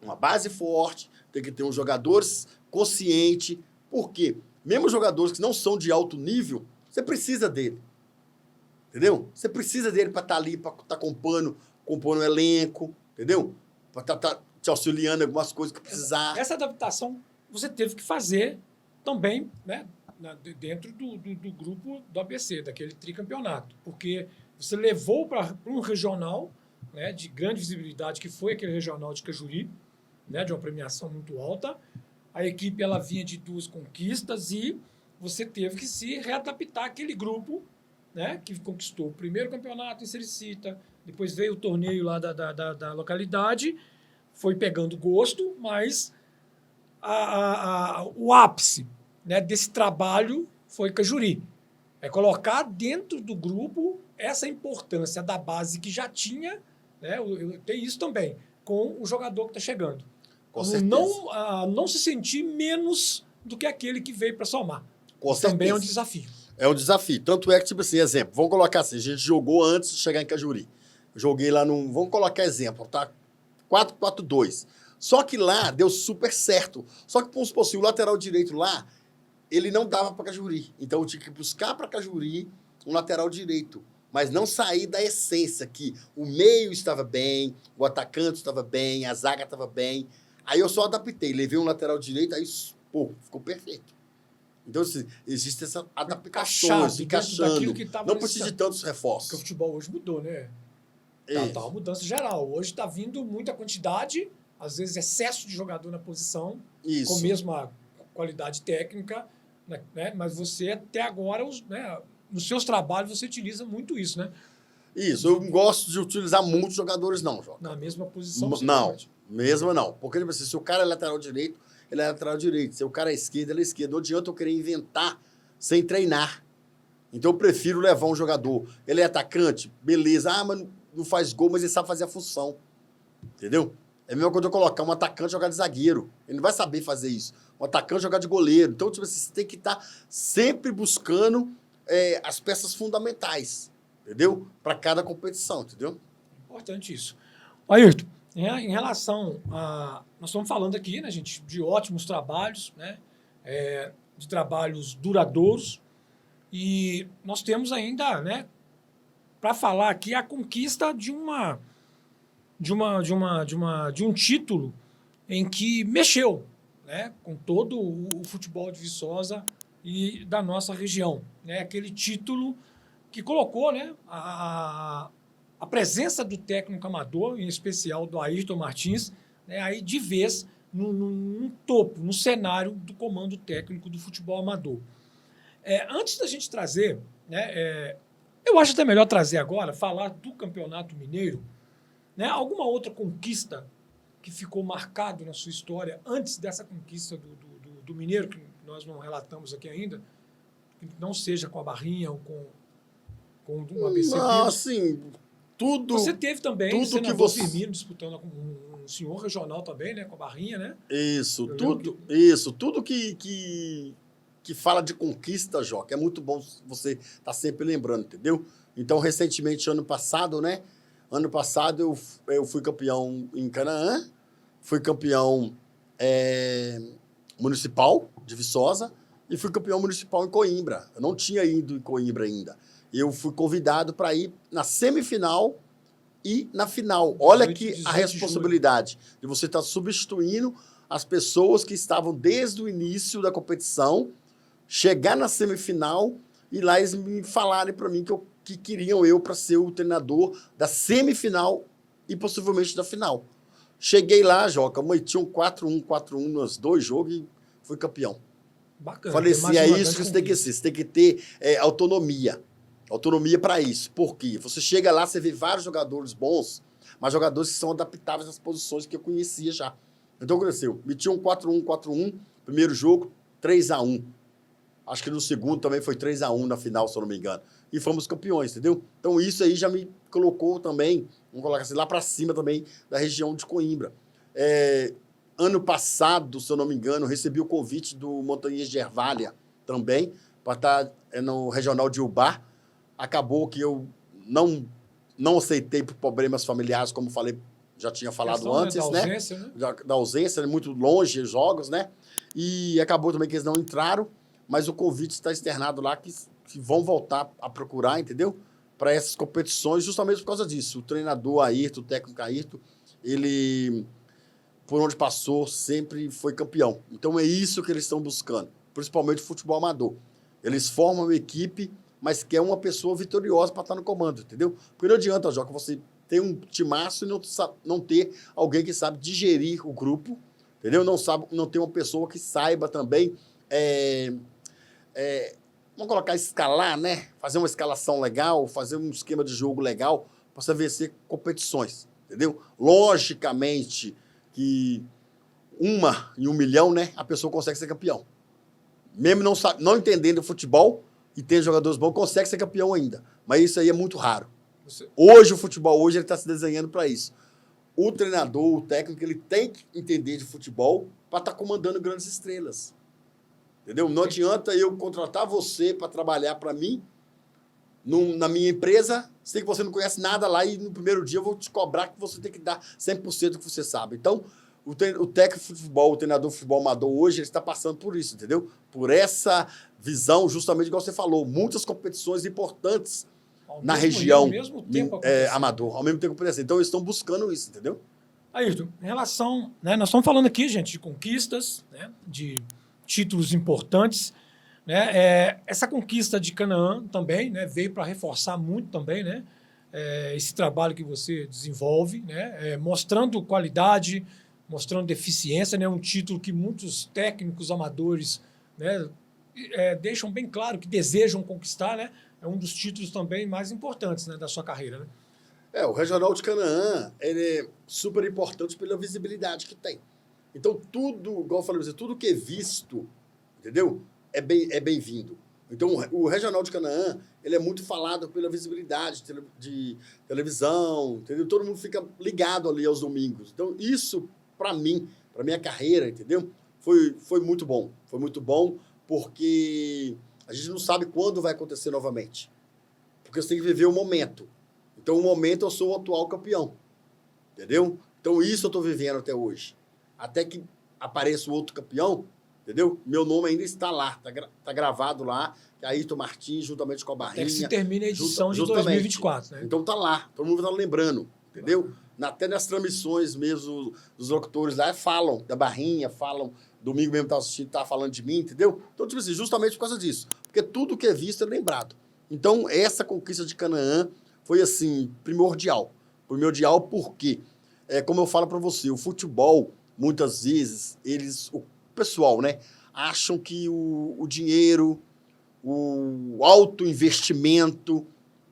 uma base forte, tem que ter uns jogadores conscientes. Por quê? Mesmo jogadores que não são de alto nível, você precisa dele. Entendeu? Você precisa dele para estar ali, para estar compondo um elenco, entendeu? Para estar te auxiliando em algumas coisas que precisar. Essa adaptação você teve que fazer também, né, dentro do grupo do ABC, daquele tricampeonato, porque você levou para um regional, né, de grande visibilidade, que foi aquele regional de Cajuri, né, de uma premiação muito alta. A equipe ela vinha de 2 conquistas e você teve que se readaptar àquele grupo, né, que conquistou o primeiro campeonato em Sericita, depois veio o torneio lá da localidade, foi pegando gosto, mas o ápice, né, desse trabalho foi Cajuri. É colocar dentro do grupo essa importância da base que já tinha, né, tem isso também, com o jogador que está chegando. Com certeza. Não se sentir menos do que aquele que veio para somar. Com Isso também é um certeza. desafio. É um desafio. Tanto é que, tipo assim, exemplo, vamos colocar assim, a gente jogou antes de chegar em Cajuri. Joguei lá no... Vamos colocar exemplo, tá? 4-4-2. Só que lá deu super certo. Só que, vamos supor assim, o lateral direito lá, ele não dava para Cajuri. Então, eu tinha que buscar para Cajuri um lateral direito. Mas não sair da essência, que o meio estava bem, o atacante estava bem, a zaga estava bem. Aí eu só adaptei, levei um lateral direito, aí, pô, ficou perfeito. Então, assim, existe essa adaptação, encaixando. Não precisa de tantos reforços. Porque o futebol hoje mudou, né? Tá uma mudança geral. Hoje está vindo muita quantidade, às vezes excesso de jogador na posição, Isso. com a mesma qualidade técnica, né? Mas você até agora, né, nos seus trabalhos, você utiliza muito isso, né? Isso, eu não gosto de utilizar muitos jogadores, não, Joca. Na mesma posição. Não, mesmo não. Porque, tipo assim, se o cara é lateral direito, ele é lateral direito. Se o cara é esquerdo, ele é esquerdo. Não adianta eu querer inventar sem treinar. Então, eu prefiro levar um jogador. Ele é atacante? Beleza. Ah, mas não faz gol, mas ele sabe fazer a função. Entendeu? É a mesma coisa eu colocar um atacante jogar de zagueiro. Ele não vai saber fazer isso. Um atacante jogar de goleiro. Então, tipo assim, você tem que estar sempre buscando as peças fundamentais. Entendeu? Para cada competição, entendeu? Importante isso. Ayrton, em relação a... Nós estamos falando aqui, né, gente, de ótimos trabalhos, né, de trabalhos duradouros, e nós temos ainda, né, para falar aqui, a conquista de um título em que mexeu, né, com todo o futebol de Viçosa e da nossa região. Né, aquele título que colocou, né, a presença do técnico amador, em especial do Ayrton Martins, né, aí de vez no topo, no cenário do comando técnico do futebol amador. Antes da gente trazer, né, eu acho até melhor trazer agora, falar do Campeonato Mineiro, né, alguma outra conquista que ficou marcado na sua história antes dessa conquista do Mineiro, que nós não relatamos aqui ainda, que não seja com a Barrinha ou com o ABC. Não, assim, tudo... Você teve também tudo o senador que você... Firmino disputando com um senhor regional também, né, com a Barrinha, né? Isso, tudo que fala de conquista, Joca, é muito bom você estar sempre lembrando, entendeu? Então, recentemente, ano passado, né? Ano passado eu fui campeão em Canaã, fui campeão municipal de Viçosa e fui campeão municipal em Coimbra. Eu não tinha ido em Coimbra ainda. Eu fui convidado para ir na semifinal e na final. Olha que a responsabilidade de você estar substituindo as pessoas que estavam desde o início da competição, chegar na semifinal e lá eles me falarem para mim que queriam eu para ser o treinador da semifinal e possivelmente da final. Cheguei lá, Joca, meti um 4-1, 4-1 nos 2 jogos e fui campeão. Bacana. Falei assim, é isso que você tem que ser. Você tem que ter autonomia. Autonomia para isso. Por quê? Você chega lá, você vê vários jogadores bons, mas jogadores que são adaptáveis às posições que eu conhecia já. Então, aconteceu. Meti um 4-1, 4-1. Primeiro jogo, 3-1. Acho que no segundo também foi 3-1 na final, se eu não me engano. E fomos campeões, entendeu? Então, isso aí já me colocou também, vamos colocar assim, lá para cima também da região de Coimbra. Ano passado, se eu não me engano, recebi o convite do Montanhês de Ervália também, para estar no Regional de Ubá. Acabou que eu não aceitei por problemas familiares, como falei, já tinha falado antes, da ausência, né? Da ausência, muito longe os jogos, né? E acabou também que eles não entraram, mas o convite está externado lá que vão voltar a procurar, entendeu? Para essas competições, justamente por causa disso. O treinador Ayrton, o técnico Ayrton, ele, por onde passou, sempre foi campeão. Então é isso que eles estão buscando, principalmente o futebol amador. Eles formam uma equipe, mas quer uma pessoa vitoriosa para estar no comando, entendeu? Porque não adianta, Joca, você ter um timaço e não ter alguém que sabe digerir o grupo, entendeu? Não ter uma pessoa que saiba também vamos colocar, escalar, né? Fazer uma escalação legal, fazer um esquema de jogo legal para você vencer competições, entendeu? Logicamente que uma em 1 milhão, né? A pessoa consegue ser campeão. Mesmo não entendendo futebol e tendo jogadores bons, consegue ser campeão ainda. Mas isso aí é muito raro. Hoje, o futebol, hoje ele está se desenhando para isso. O treinador, o técnico, ele tem que entender de futebol para estar comandando grandes estrelas. Entendeu? Não adianta eu contratar você para trabalhar para mim na minha empresa, sei que você não conhece nada lá e no primeiro dia eu vou te cobrar que você tem que dar 100% do que você sabe. Então, o técnico de futebol, o treinador de futebol amador hoje, ele está passando por isso, entendeu? Por essa visão, justamente igual você falou, muitas competições importantes na região ao mesmo tempo amador, ao mesmo tempo acontecendo. Então, eles estão buscando isso, entendeu? Ayrton, em relação, né, nós estamos falando aqui, gente, de conquistas, né, de títulos importantes, né, essa conquista de Canaã também, né, veio para reforçar muito também, né, esse trabalho que você desenvolve, né, mostrando qualidade, mostrando eficiência, né, um título que muitos técnicos amadores, né, deixam bem claro que desejam conquistar, né, é um dos títulos também mais importantes, né, da sua carreira, né? O Regional de Canaã, ele é super importante pela visibilidade que tem. Então, tudo, igual eu falei, tudo que é visto, entendeu? É bem-vindo. Então, o Regional de Canaã, ele é muito falado pela visibilidade de televisão, entendeu? Todo mundo fica ligado ali aos domingos. Então, isso, para mim, para minha carreira, entendeu? Foi muito bom. Foi muito bom porque a gente não sabe quando vai acontecer novamente. Porque você tem que viver o momento. Então, o momento eu sou o atual campeão. Entendeu? Então, isso eu estou vivendo até hoje. Até que apareça o outro campeão, entendeu? Meu nome ainda está lá, está gravado lá, que é Ayrton Martins, juntamente com a Barrinha. Até que se termine a edição de 2024, né? Então, tá lá, todo mundo está lembrando, entendeu? Até nas transmissões mesmo, os locutores lá falam da Barrinha, falam, domingo mesmo estava assistindo, estava falando de mim, entendeu? Então, tipo assim, justamente por causa disso. Porque tudo que é visto é lembrado. Então, essa conquista de Canaã foi, assim, primordial. Primordial porque, como eu falo para você, o futebol, muitas vezes, o pessoal, né, acham que o dinheiro, o alto investimento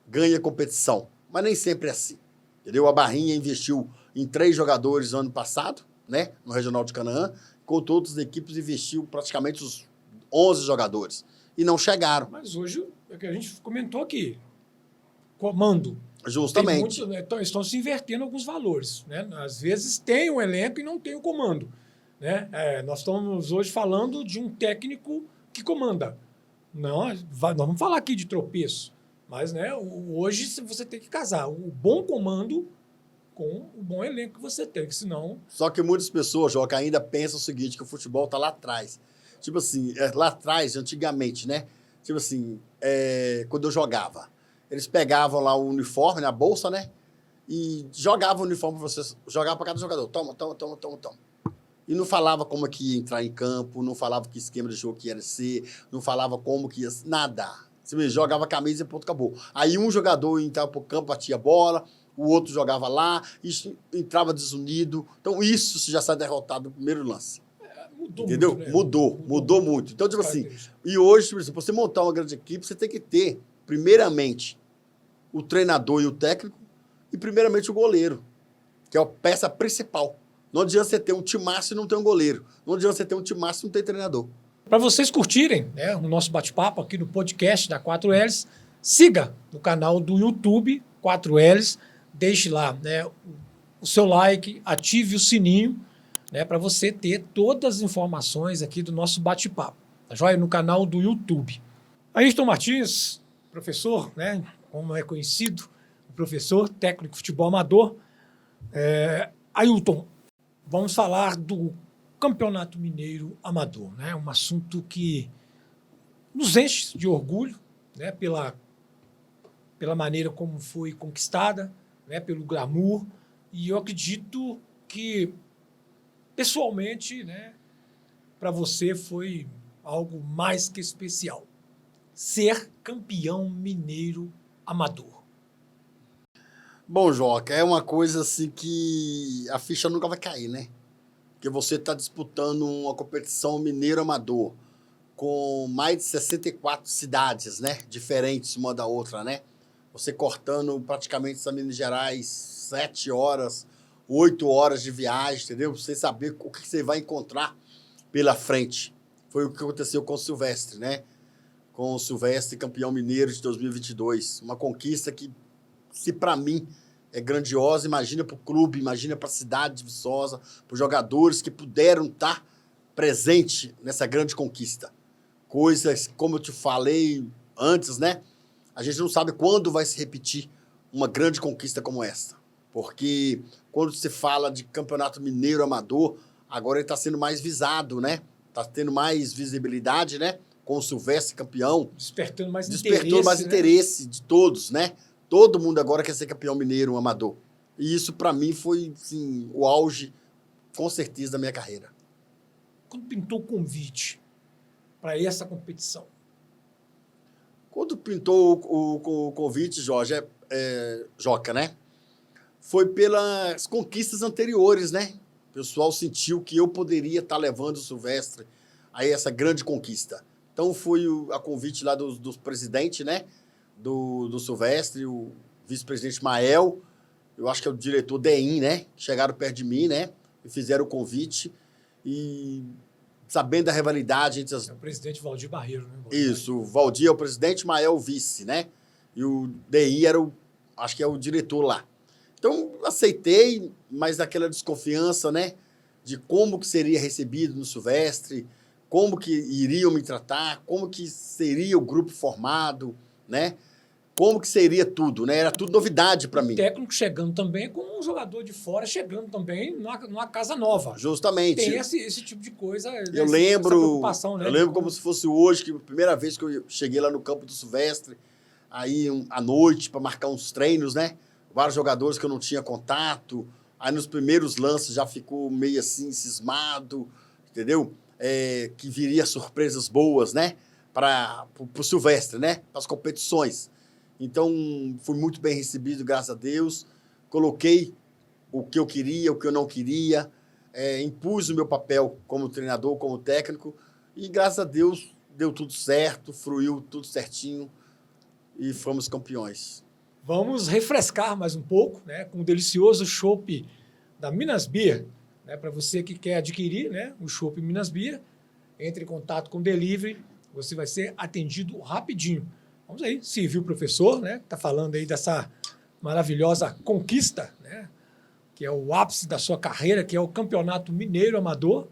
ganha competição. Mas nem sempre é assim. Entendeu? A Barrinha investiu em 3 jogadores no ano passado, né, no Regional de Canaã, enquanto outras equipes investiu praticamente os 11 jogadores. E não chegaram. Mas hoje, é o que a gente comentou aqui, comando. Justamente. Estão se invertendo alguns valores, né? Às vezes tem um elenco e não tem o comando, né? Nós estamos hoje falando de um técnico que comanda. Não, nós vamos falar aqui de tropeço, mas, né, hoje você tem que casar o bom comando com o bom elenco que você tem, que senão... Só que muitas pessoas, Joca, ainda pensam o seguinte, que o futebol está lá atrás. Tipo assim, lá atrás, antigamente, né? Tipo assim, quando eu jogava, eles pegavam lá o uniforme na bolsa, né? E jogavam o uniforme para você, jogava para cada jogador. Toma. E não falava como que ia entrar em campo, não falava que esquema de jogo que ia ser, não falava como que ia... Nada. Você jogava a camisa e ponto, acabou. Aí um jogador entrava para o campo, batia a bola, o outro jogava lá, e entrava desunido. Então, isso você já sai derrotado no primeiro lance. Mudou entendeu? Muito, né? Mudou muito. Então, tipo assim, e hoje, tipo assim, pra você montar uma grande equipe, você tem que ter, primeiramente, o treinador e o técnico, e primeiramente o goleiro, que é a peça principal. Não adianta você ter um timaço e não ter um goleiro. Não adianta você ter um timaço e não ter treinador. Para vocês curtirem, né, o nosso bate-papo aqui no podcast da 4Ls, siga no canal do YouTube 4Ls, deixe lá, né, o seu like, ative o sininho, né, para você ter todas as informações aqui do nosso bate-papo. Tá joia? No canal do YouTube. Ayrton Martins, professor, né, como é conhecido, professor técnico de futebol amador. Ayrton, vamos falar do Campeonato Mineiro Amador, né? Um assunto que nos enche de orgulho, né? Pela maneira como foi conquistada, né? Pelo glamour. E eu acredito que, pessoalmente, né? Para você foi algo mais que especial. Ser campeão mineiro amador. Bom, Joca, é uma coisa assim que a ficha nunca vai cair, né? Porque você está disputando uma competição mineiro amador com mais de 64 cidades, né? Diferentes uma da outra, né? Você cortando praticamente essa Minas Gerais 7 horas, 8 horas de viagem, entendeu? Pra você saber o que você vai encontrar pela frente. Foi o que aconteceu com o Silvestre, né? Com o Silvestre, campeão mineiro de 2022. Uma conquista que, se para mim é grandiosa, imagina para o clube, imagina para a cidade de Viçosa, para os jogadores que puderam estar presente nessa grande conquista. Coisas, como eu te falei antes, né? A gente não sabe quando vai se repetir uma grande conquista como essa. Porque quando se fala de campeonato mineiro amador, agora ele está sendo mais visado, né? Está tendo mais visibilidade, né? Com o Silvestre campeão. Despertando mais interesse de todos, né? Todo mundo agora quer ser campeão mineiro amador. E isso, para mim, foi assim, o auge, com certeza, da minha carreira. Quando pintou o convite para essa competição? Quando pintou o convite, Jorge, Joca, né? Foi pelas conquistas anteriores, né? O pessoal sentiu que eu poderia estar levando o Silvestre a essa grande conquista. Então, foi a convite lá do presidente, né? Do Silvestre, o vice-presidente Mael, eu acho que é o diretor Deim, né? Chegaram perto de mim, né? E fizeram o convite. E sabendo da rivalidade entre as... É o presidente Valdir Barreiro, né? Isso, o Valdir é o presidente, Mael o vice, né? E o Deim era acho que é o diretor lá. Então, aceitei, mas daquela desconfiança, né? De como que seria recebido no Silvestre, como que iriam me tratar, como que seria o grupo formado, né? Como que seria tudo, né? Era tudo novidade para mim. O técnico chegando também com um jogador de fora, chegando também numa casa nova. Justamente. Tem esse tipo de coisa. Eu lembro, né? Eu lembro como se fosse hoje, que a primeira vez que eu cheguei lá no campo do Silvestre, aí à noite para marcar uns treinos, né? Vários jogadores que eu não tinha contato. Aí nos primeiros lances já ficou meio assim, cismado, entendeu? Que viria surpresas boas, né? Para o Silvestre, né? Para as competições. Então, fui muito bem recebido, graças a Deus. Coloquei o que eu queria, o que eu não queria. Impus o meu papel como treinador, como técnico. E, graças a Deus, deu tudo certo, fluiu tudo certinho e fomos campeões. Vamos refrescar mais um pouco, né? Com o delicioso chopp da Minas Beer. Né, para você que quer adquirir, né, o chopp Minas Beer, entre em contato com o delivery, você vai ser atendido rapidinho. Vamos aí, Silvio, professor, né, está falando aí dessa maravilhosa conquista, né, que é o ápice da sua carreira, que é o Campeonato Mineiro Amador.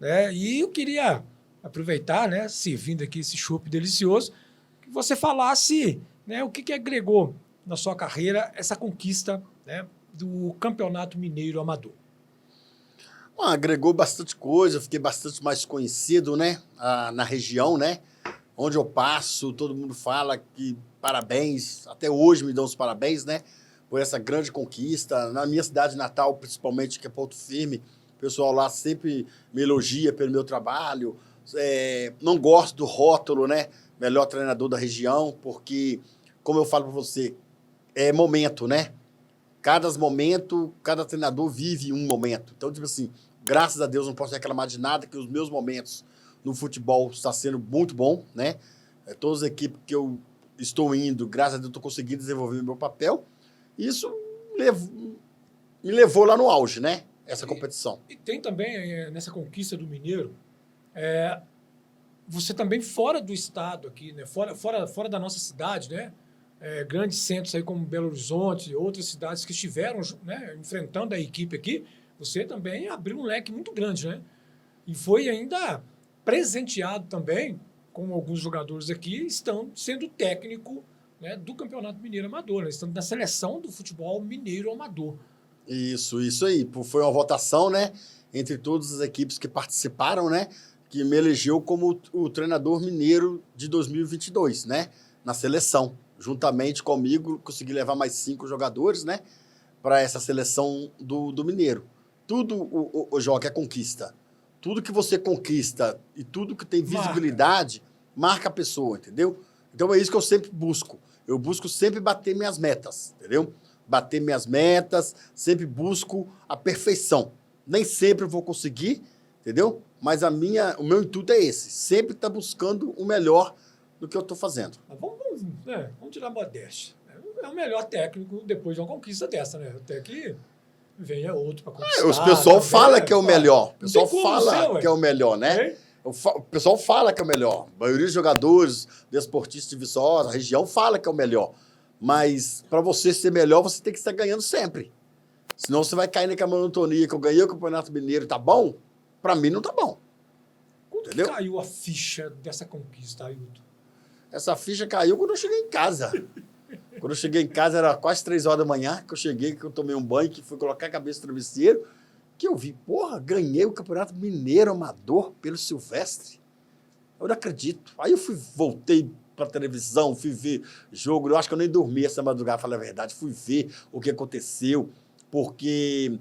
Né, e eu queria aproveitar, né, servindo aqui esse chopp delicioso, que você falasse, né, o que agregou na sua carreira essa conquista, né, do Campeonato Mineiro Amador. Agregou bastante coisa, eu fiquei bastante mais conhecido, né, na região, né, onde eu passo, todo mundo fala que parabéns, até hoje me dão os parabéns, né, por essa grande conquista. Na minha cidade natal, principalmente, que é Porto Firme, o pessoal lá sempre me elogia pelo meu trabalho. Não gosto do rótulo, né, melhor treinador da região, porque, como eu falo para você, é momento, né, cada momento, cada treinador vive um momento. Então, tipo assim, graças a Deus não posso reclamar de nada, que os meus momentos no futebol estão sendo muito bom, né? Todas as equipes que eu estou indo, graças a Deus, estou conseguindo desenvolver o meu papel. E isso me levou lá no auge, né? Essa competição. E tem também, nessa conquista do Mineiro, você também fora do estado aqui, né? Fora da nossa cidade, né? Grandes centros aí como Belo Horizonte e outras cidades que estiveram, né, enfrentando a equipe aqui, você também abriu um leque muito grande, né? E foi ainda presenteado também com alguns jogadores aqui, estão sendo técnico, né, do Campeonato Mineiro Amador, né? Estão na seleção do futebol mineiro amador. Isso aí. Foi uma votação, né, entre todas as equipes que participaram, né, que me elegeu como o treinador mineiro de 2022, né, na seleção. Juntamente comigo, consegui levar mais 5 jogadores, né, para essa seleção do Mineiro. Tudo, o Joca, é conquista. Tudo que você conquista e tudo que tem visibilidade, marca a pessoa, entendeu? Então é isso que eu sempre busco. Eu busco sempre bater minhas metas, entendeu? Bater minhas metas, sempre busco a perfeição. Nem sempre eu vou conseguir, entendeu? Mas o meu intuito é esse, sempre estar buscando o melhor do que eu estou fazendo. Mas vamos tirar a modéstia. É o melhor técnico depois de uma conquista dessa, né? Até que venha outro para conquistar. Os pessoal fala que é o melhor. O Não tem pessoal como fala ser, que é o melhor, né? Hein? O pessoal fala que é o melhor. A maioria dos jogadores, desportistas de Viçosa, a região, fala que é o melhor. Mas para você ser melhor, você tem que estar ganhando sempre. Senão você vai cair naquela monotonia que eu ganhei o Campeonato Mineiro, tá bom? Para mim não tá bom. Quando Entendeu? que caiu a ficha dessa conquista, Ailton? Essa ficha caiu quando eu cheguei em casa. Quando eu cheguei em casa, era quase 3 horas da manhã, que eu cheguei, que eu tomei um banho, que fui colocar a cabeça no travesseiro, que eu vi, porra, ganhei o Campeonato Mineiro Amador pelo Silvestre. Eu não acredito. Aí voltei pra televisão, fui ver jogo, eu acho que eu nem dormi essa madrugada, pra falar a verdade, fui ver o que aconteceu, porque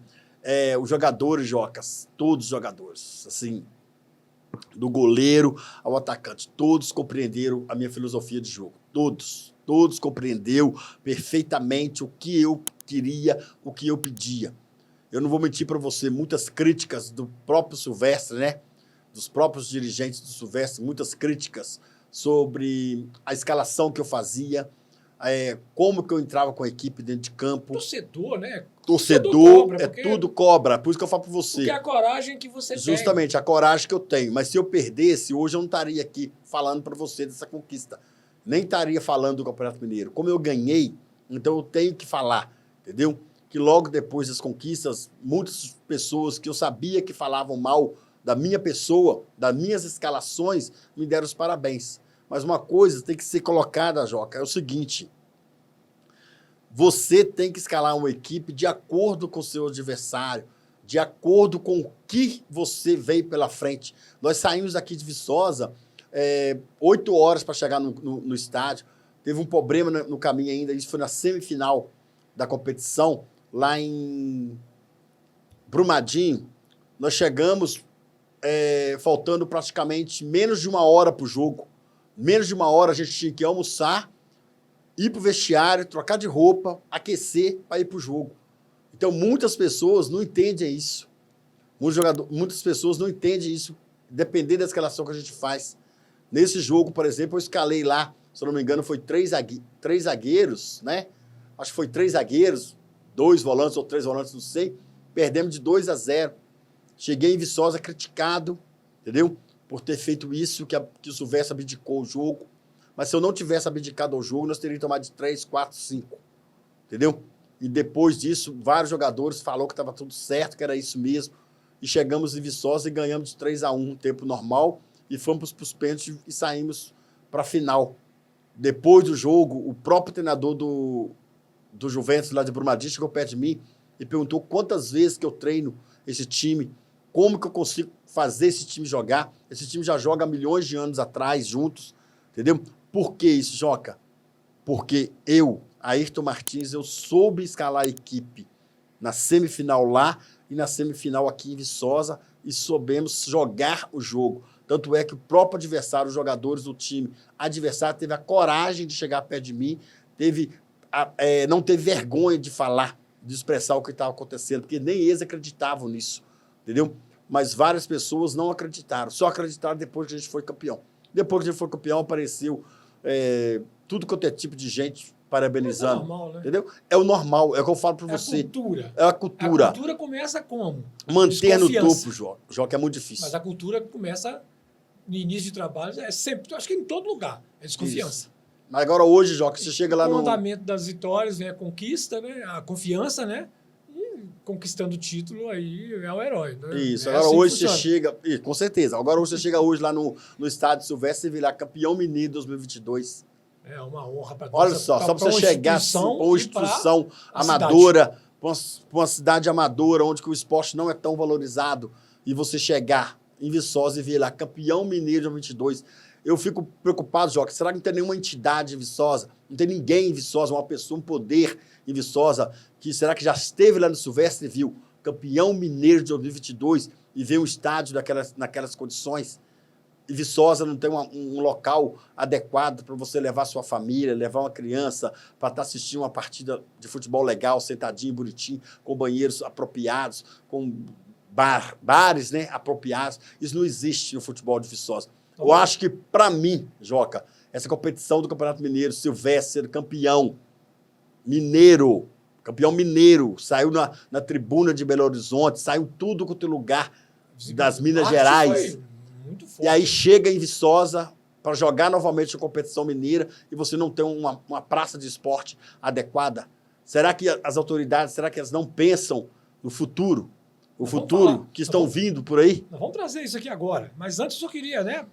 os jogadores, Jocas, todos os jogadores, assim, do goleiro ao atacante, todos compreenderam a minha filosofia de jogo. Todos compreenderam perfeitamente o que eu queria, o que eu pedia. Eu não vou mentir para você, muitas críticas do próprio Silvestre, né? Dos próprios dirigentes do Silvestre, muitas críticas sobre a escalação que eu fazia, como que eu entrava com a equipe dentro de campo. Torcedor, né? Torcedor, cobra, porque, tudo cobra. Por isso que eu falo para você. Porque é a coragem que você tem. Justamente, a coragem que eu tenho. Mas se eu perdesse, hoje eu não estaria aqui falando para você dessa conquista. Nem estaria falando do Campeonato Mineiro. Como eu ganhei, então eu tenho que falar, entendeu? Que logo depois das conquistas, muitas pessoas que eu sabia que falavam mal da minha pessoa, das minhas escalações, me deram os parabéns. Mas uma coisa tem que ser colocada, Joca, é o seguinte: você tem que escalar uma equipe de acordo com o seu adversário, de acordo com o que você veio pela frente. Nós saímos daqui de Viçosa 8 horas para chegar no estádio. Teve um problema no caminho ainda, isso foi na semifinal da competição, lá em Brumadinho. Nós chegamos faltando praticamente menos de 1 hora para o jogo. Menos de 1 hora a gente tinha que almoçar, ir para o vestiário, trocar de roupa, aquecer para ir para o jogo. Então, muitas pessoas não entendem isso. Muitas pessoas não entendem isso, dependendo da escalação que a gente faz. Nesse jogo, por exemplo, eu escalei lá, se eu não me engano, foi 3 zagueiros, né? Acho que foi 3 zagueiros, 2 volantes ou 3 volantes, não sei. Perdemos de 2-0. Cheguei em Viçosa criticado, entendeu? Por ter feito isso, que o Silvestre abdicou o jogo. Mas se eu não tivesse abdicado ao jogo, nós teríamos tomado de 3, 4, 5. Entendeu? E depois disso, vários jogadores falaram que estava tudo certo, que era isso mesmo. E chegamos em Viçosa e ganhamos de 3-1 no tempo normal. E fomos para os pênaltis e saímos para a final. Depois do jogo, o próprio treinador do Juventus, lá de Brumadinho, chegou perto de mim e perguntou quantas vezes que eu treino esse time, como que eu consigo fazer esse time jogar. Esse time já joga há milhões de anos atrás, juntos, entendeu? Por que isso, Joca? Porque eu, Ayrton Martins, eu soube escalar a equipe na semifinal lá e na semifinal aqui em Viçosa e soubemos jogar o jogo. Tanto é que o próprio adversário, os jogadores do time adversário, teve a coragem de chegar perto de mim, não teve vergonha de falar, de expressar o que estava acontecendo, porque nem eles acreditavam nisso, entendeu? Mas várias pessoas não acreditaram, só acreditaram depois que a gente foi campeão. Depois que a gente foi campeão, apareceu tudo quanto é tipo de gente parabenizando. É normal, né? Entendeu? É o normal, é o que eu falo para você. É a cultura. É a cultura. A cultura começa como? Manter no topo, Joca, é muito difícil. Mas a cultura começa no início de trabalho, é sempre, acho que em todo lugar, é desconfiança. Isso. Mas agora hoje, Joca, você chega lá no... no... O andamento das vitórias, né, a conquista, né, a confiança, né, e conquistando o título, aí é o herói. Né? Isso, agora assim hoje você chega... Com certeza. Agora hoje você chega hoje lá no estádio Silvestre e virar campeão mineiro 2022. É uma honra para todos. Olha só para você chegar para uma instituição amadora, para uma cidade amadora, onde que o esporte não é tão valorizado, e você chegar em Viçosa e ver lá campeão mineiro 2022. Eu fico preocupado, Joca, será que não tem nenhuma entidade em Viçosa? Não tem ninguém em Viçosa, uma pessoa, um poder em Viçosa, que será que já esteve lá no Silvestre e viu campeão mineiro de 2022 e vê um estádio naquelas condições? E Viçosa não tem um local adequado para você levar sua família, levar uma criança para estar assistindo uma partida de futebol legal, sentadinho, bonitinho, com banheiros apropriados, com bares, né, apropriados. Isso não existe no futebol de Viçosa. Tá Eu bom. acho que, para mim, Joca, essa competição do Campeonato Mineiro, Silvestre ser campeão mineiro, saiu na tribuna de Belo Horizonte, saiu tudo quanto é lugar das Minas Marketing Gerais. foi muito forte. E aí chega em Viçosa para jogar novamente a competição mineira e você não tem uma praça de esporte adequada. Será que as autoridades, será que elas não pensam no futuro? O Nós vamos futuro falar. que estão vindo por aí? Nós vamos trazer isso aqui agora. Mas antes eu queria,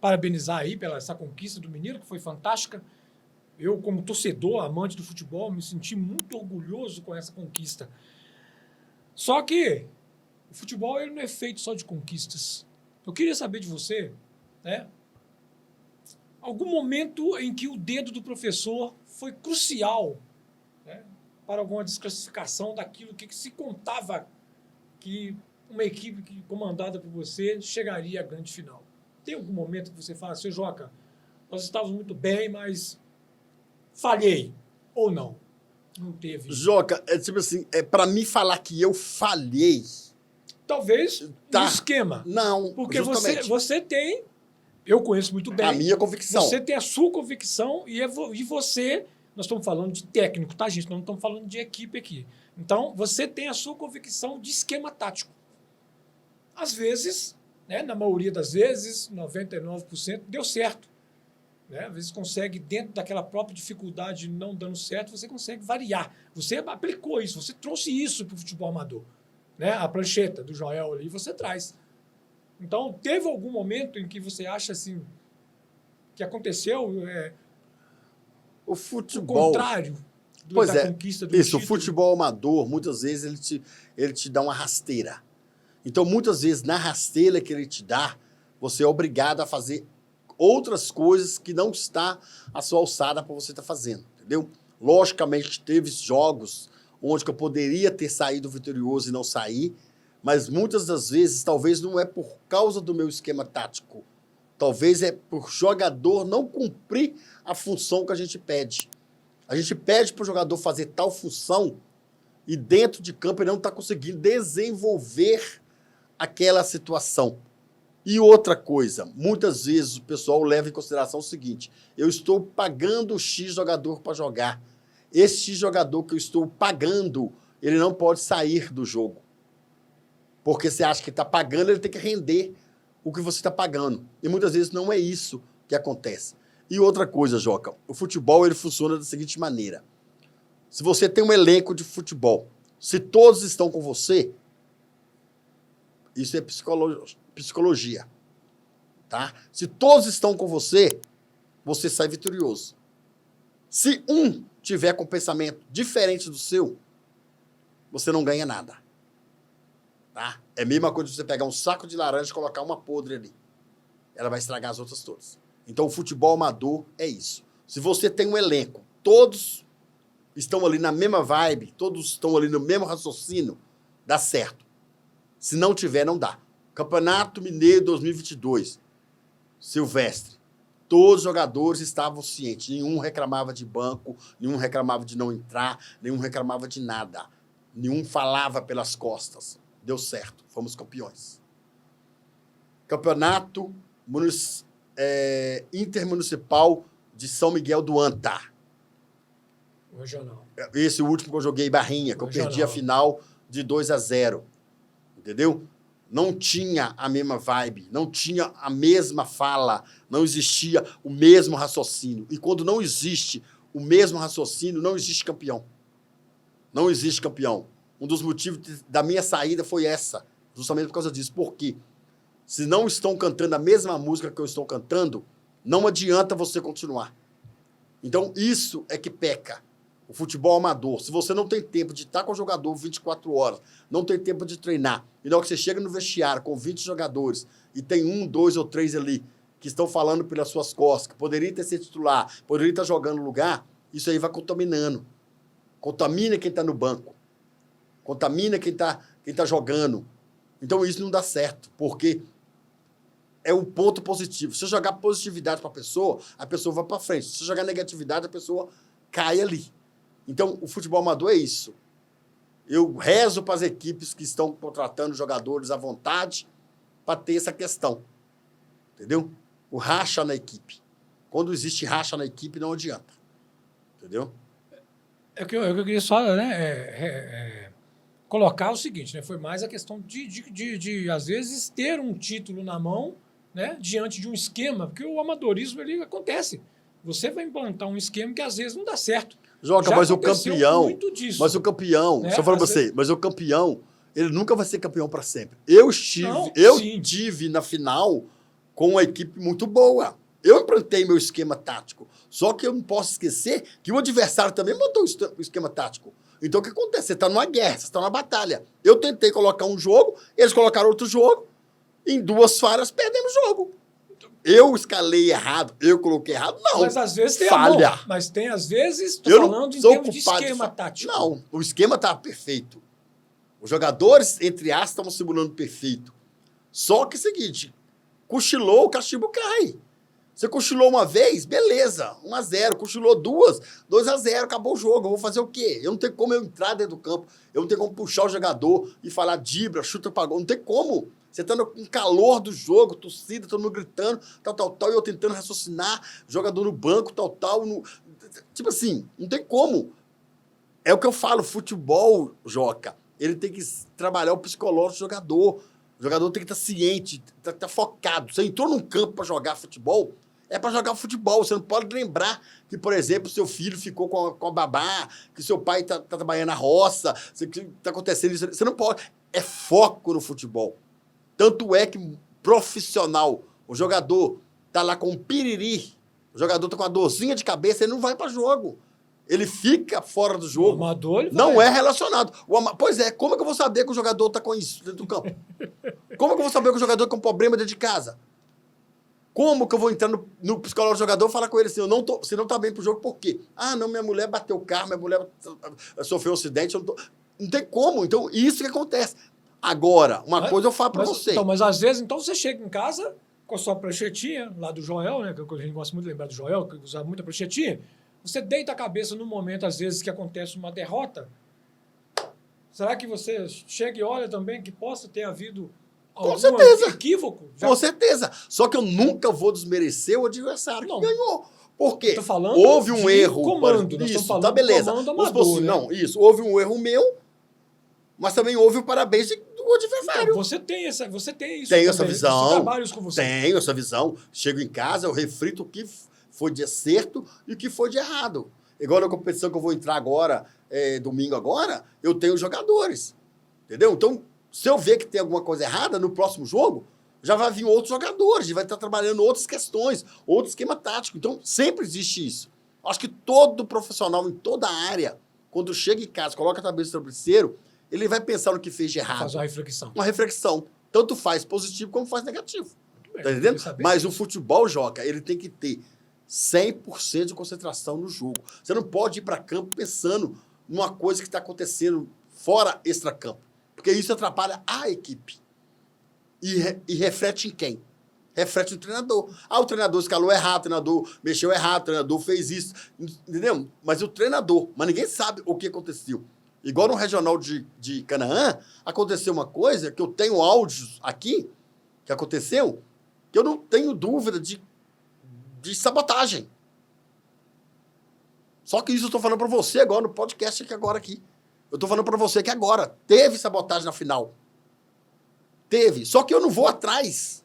parabenizar aí pela essa conquista do Mineiro, que foi fantástica. Eu, como torcedor, amante do futebol, me senti muito orgulhoso com essa conquista. Só que o futebol ele não é feito só de conquistas. Eu queria saber de você, né? Algum momento em que o dedo do professor foi crucial, né, para alguma desclassificação daquilo que se contava que uma equipe comandada por você chegaria à grande final. Tem algum momento que você fala, seu Joca, nós estávamos muito bem, mas falhei ou não? Não teve. Joca, é tipo assim, para mim falar que eu falhei. Talvez Tá. no esquema. Não, Porque justamente. você tem, eu conheço muito bem. A minha convicção. Você tem a sua convicção e você, nós estamos falando de técnico, tá, gente? Nós não estamos falando de equipe aqui. Então, você tem a sua convicção de esquema tático. Às vezes, né, na maioria das vezes, 99%, deu certo. Né? Às vezes consegue, dentro daquela própria dificuldade não dando certo, você consegue variar. Você aplicou isso, você trouxe isso para o futebol amador. Né? A prancheta do Joel ali, você traz. Então, teve algum momento em que você acha assim que aconteceu O o futebol. contrário Pois da é, conquista do isso, o título? futebol amador, muitas vezes ele te dá uma rasteira. Então, muitas vezes, na rasteira que ele te dá, você é obrigado a fazer outras coisas que não está à sua alçada para você estar fazendo, entendeu? Logicamente, teve jogos onde eu poderia ter saído vitorioso e não sair, mas muitas das vezes, talvez não é por causa do meu esquema tático. Talvez é por jogador não cumprir a função que a gente pede. A gente pede para o jogador fazer tal função e dentro de campo ele não está conseguindo desenvolver aquela situação. E outra coisa, muitas vezes o pessoal leva em consideração o seguinte, eu estou pagando o X jogador para jogar. Esse X jogador que eu estou pagando, ele não pode sair do jogo. Porque você acha que está pagando, ele tem que render o que você está pagando. E muitas vezes não é isso que acontece. E outra coisa, Joca, o futebol ele funciona da seguinte maneira. Se você tem um elenco de futebol, se todos estão com você, isso é psicologia. Tá? Se todos estão com você, você sai vitorioso. Se um tiver com pensamento diferente do seu, você não ganha nada. Tá? É a mesma coisa de você pegar um saco de laranja e colocar uma podre ali. Ela vai estragar as outras todas. Então, o futebol amador é isso. Se você tem um elenco, todos estão ali na mesma vibe, todos estão ali no mesmo raciocínio, dá certo. Se não tiver, não dá. Campeonato Mineiro 2022, Silvestre. Todos os jogadores estavam cientes. Nenhum reclamava de banco, nenhum reclamava de não entrar, nenhum reclamava de nada. Nenhum falava pelas costas. Deu certo, fomos campeões. Campeonato Intermunicipal de São Miguel do Anta. Regional. Esse último que eu joguei Barrinha, que eu perdi a final de 2-0. Entendeu? Não tinha a mesma vibe, não tinha a mesma fala, não existia o mesmo raciocínio. E quando não existe o mesmo raciocínio, não existe campeão. Não existe campeão. Um dos motivos da minha saída foi essa, justamente por causa disso. Por quê? Se não estão cantando a mesma música que eu estou cantando, não adianta você continuar. Então, isso é que peca. O futebol amador. Se você não tem tempo de estar com o jogador 24 horas, não tem tempo de treinar, e na hora que você chega no vestiário com 20 jogadores e tem 1, 2 ou 3 ali que estão falando pelas suas costas, que poderia ter sido titular, poderia estar jogando no lugar, isso aí vai contaminando. Contamina quem está no banco. Contamina quem tá jogando. Então, isso não dá certo, porque é um ponto positivo. Se eu jogar positividade para a pessoa vai para frente. Se eu jogar negatividade, a pessoa cai ali. Então, o futebol amador é isso. Eu rezo para as equipes que estão contratando jogadores à vontade para ter essa questão. Entendeu? O racha na equipe. Quando existe racha na equipe, não adianta. Entendeu? É o que eu queria só, né, colocar o seguinte, né? Foi mais a questão de, às vezes, ter um título na mão, né, diante de um esquema, porque o amadorismo ele acontece. Você vai implantar um esquema que às vezes não dá certo. Joga, Já mas o aconteceu campeão. muito disso, Mas o campeão, né? só falando pra Às você, mas o campeão, ele nunca vai ser campeão para sempre. Não, Eu sim. tive na final com uma equipe muito boa. Eu implantei meu esquema tático. Só que eu não posso esquecer que o adversário também montou o esquema tático. Então, o que acontece? Você está numa guerra, você está numa batalha. Eu tentei colocar um jogo, eles colocaram outro jogo, em 2 falhas perdemos o jogo. Eu escalei errado, eu coloquei errado, não. Mas às vezes tem falha. A mão, mas tem às vezes, tô Eu não falando em sou termos de culpado esquema tático. Não, o esquema estava perfeito. Os jogadores, entre aspas, estavam simulando perfeito. Só que é o seguinte, cochilou, o cachimbo cai. Você cochilou uma vez, beleza, 1-0. Cochilou 2, 2-0, acabou o jogo. Eu vou fazer o quê? Eu não tenho como eu entrar dentro do campo. Eu não tenho como puxar o jogador e falar dibra, chuta pra gol. Não tem como. Você tá no calor do jogo, torcida, todo mundo gritando, tal, e eu tentando raciocinar, jogador no banco, tal. Tipo assim, não tem como. É o que eu falo, futebol, Joca, ele tem que trabalhar o psicológico do jogador. O jogador tem que estar ciente, tá focado. Você entrou num campo para jogar futebol, é para jogar futebol. Você não pode lembrar que, por exemplo, seu filho ficou com a babá, que seu pai tá trabalhando na roça, que tá acontecendo isso. Você não pode. É foco no futebol. Tanto é que profissional, o jogador tá lá com um piriri, o jogador tá com uma dorzinha de cabeça, ele não vai para jogo. Ele fica fora do jogo. O amador, ele não vai. é relacionado. Pois é, como é que eu vou saber que o jogador tá com isso dentro do campo? Como é que eu vou saber que o jogador tá com problema dentro de casa? Como que eu vou entrar no psicólogo do jogador e falar com ele assim, você não tá bem pro jogo, por quê? Ah, não, minha mulher bateu o carro, minha mulher sofreu um acidente, não tem como. Então, isso que acontece. Agora, coisa eu falo pra você. Então, mas às vezes, então você chega em casa com a sua pranchetinha, lá do Joel, né? Que a gente gosta muito de lembrar do Joel, que usa muita pranchetinha. Você deita a cabeça no momento, às vezes, que acontece uma derrota. Será que você chega e olha também que possa ter havido algum equívoco? Com certeza. Só que eu nunca vou desmerecer o adversário que ganhou. Por quê? Houve um erro. Comando, isso, tá beleza. Amador, né? Não, isso. Houve um erro meu, mas também houve o parabéns do adversário. Então, você tem isso. Tenho essa visão. Você trabalha isso com você. Tenho essa visão. Chego em casa, eu reflito o que foi de acerto e o que foi de errado. Igual na competição que eu vou entrar agora, domingo agora, eu tenho jogadores. Entendeu? Então, se eu ver que tem alguma coisa errada no próximo jogo, já vai vir outros jogadores, vai estar trabalhando outras questões, outro esquema tático. Então, sempre existe isso. Acho que todo profissional em toda a área, quando chega em casa, coloca a cabeça no travesseiro, ele vai pensar no que fez de errado. Faz uma reflexão. Uma reflexão. Tanto faz positivo como faz negativo. Tá entendendo? Mas o futebol, Joca, ele tem que ter 100% de concentração no jogo. Você não pode ir para campo pensando numa coisa que está acontecendo fora extra-campo. Porque isso atrapalha a equipe. E reflete em quem? Reflete no treinador. Ah, o treinador escalou errado, o treinador mexeu errado, o treinador fez isso. Entendeu? Mas o treinador. Mas ninguém sabe o que aconteceu. Igual no regional de Canaã, aconteceu uma coisa que eu tenho áudios aqui, que aconteceu, que eu não tenho dúvida de sabotagem. Só que isso eu estou falando para você agora, no podcast aqui. Eu estou falando para você que agora teve sabotagem na final. Teve. Só que eu não vou atrás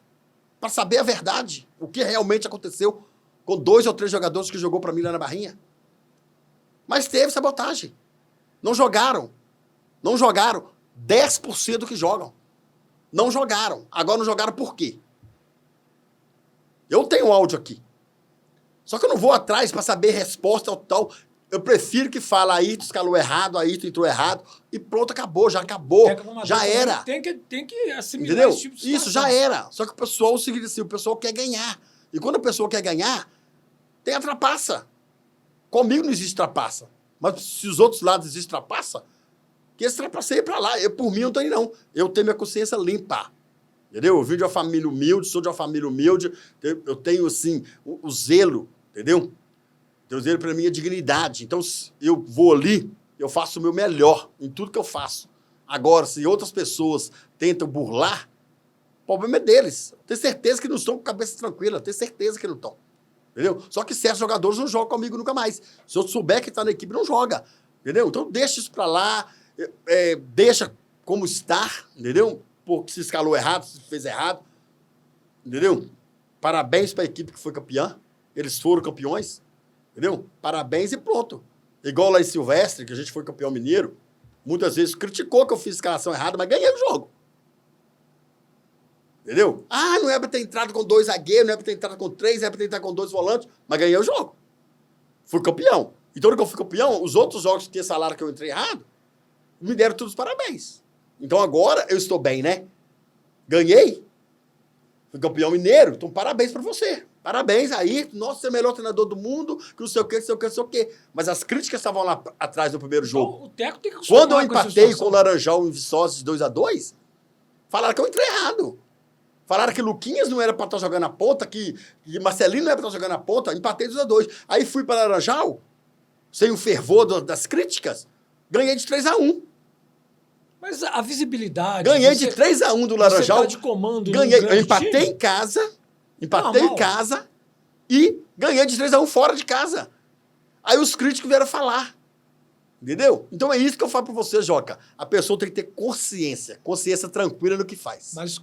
para saber a verdade, o que realmente aconteceu com 2 ou 3 jogadores que jogou para mim lá na Barrinha. Mas teve sabotagem. Não jogaram 10% do que jogam. Não jogaram. Agora não jogaram por quê? Eu tenho áudio aqui. Só que eu não vou atrás para saber resposta ou tal. Eu prefiro que fale, Ayrton escalou errado, Ayrton entrou errado, e pronto, acabou, já era. Tem que assimilar. Entendeu? Esse tipo de situação. Isso, já era. Só que o pessoal, o pessoal quer ganhar. E quando a pessoa quer ganhar, tem a trapaça. Comigo não existe trapaça. Mas se os outros lados existem trapaça, que esse trapaceio é pra lá. Por mim, não tem não. Eu tenho minha consciência limpa. Entendeu? Eu vim de uma família humilde, sou de uma família humilde. Eu tenho, assim, o zelo, entendeu? Tenho zelo pra minha dignidade. Então, eu vou ali, Eu faço o meu melhor em tudo que eu faço. Agora, se outras pessoas tentam burlar, o problema é deles. Tenho certeza que não estão com a cabeça tranquila. Tenho certeza que não estão. Entendeu? Só que certos jogadores não jogam comigo nunca mais. Se eu souber que está na equipe, não joga. Entendeu? Então deixa isso para lá. Deixa como está. Entendeu? Porque se escalou errado, se fez errado. Entendeu? Parabéns para a equipe que foi campeã. Eles foram campeões. Entendeu? Parabéns e pronto. Igual lá em Silvestre, que a gente foi campeão mineiro, muitas vezes criticou que eu fiz escalação errada, mas ganhei o jogo. Entendeu? Ah, não é para ter entrado com 2 zagueiros, não é para ter entrado com 3, é para ter entrado com 2 volantes, mas ganhei o jogo. Fui campeão. Então, quando eu fui campeão, os outros jogos que falaram que eu entrei errado, me deram todos os parabéns. Então, agora eu estou bem, né? Ganhei. Fui campeão mineiro, então parabéns para você. Parabéns aí, nossa, você é o melhor treinador do mundo, que não sei o quê, não sei o quê, não sei o quê. Mas as críticas estavam lá atrás do primeiro jogo. Então, o técnico tem que quando eu empatei com o Laranjal em Viçosa de 2-2, falaram que eu entrei errado. Falaram que Luquinhas não era para estar jogando a ponta, que Marcelinho não era para estar jogando a ponta, empatei 2-2. Aí fui para Laranjal, sem o fervor das críticas, ganhei de 3-1. Mas a visibilidade... Ganhei de 3-1 do Laranjal. Você tá de comando ganhei, eu empatei em casa, e ganhei de 3-1 fora de casa. Aí os críticos vieram falar. Entendeu? Então é isso que eu falo para você, Joca. A pessoa tem que ter consciência tranquila no que faz. Mas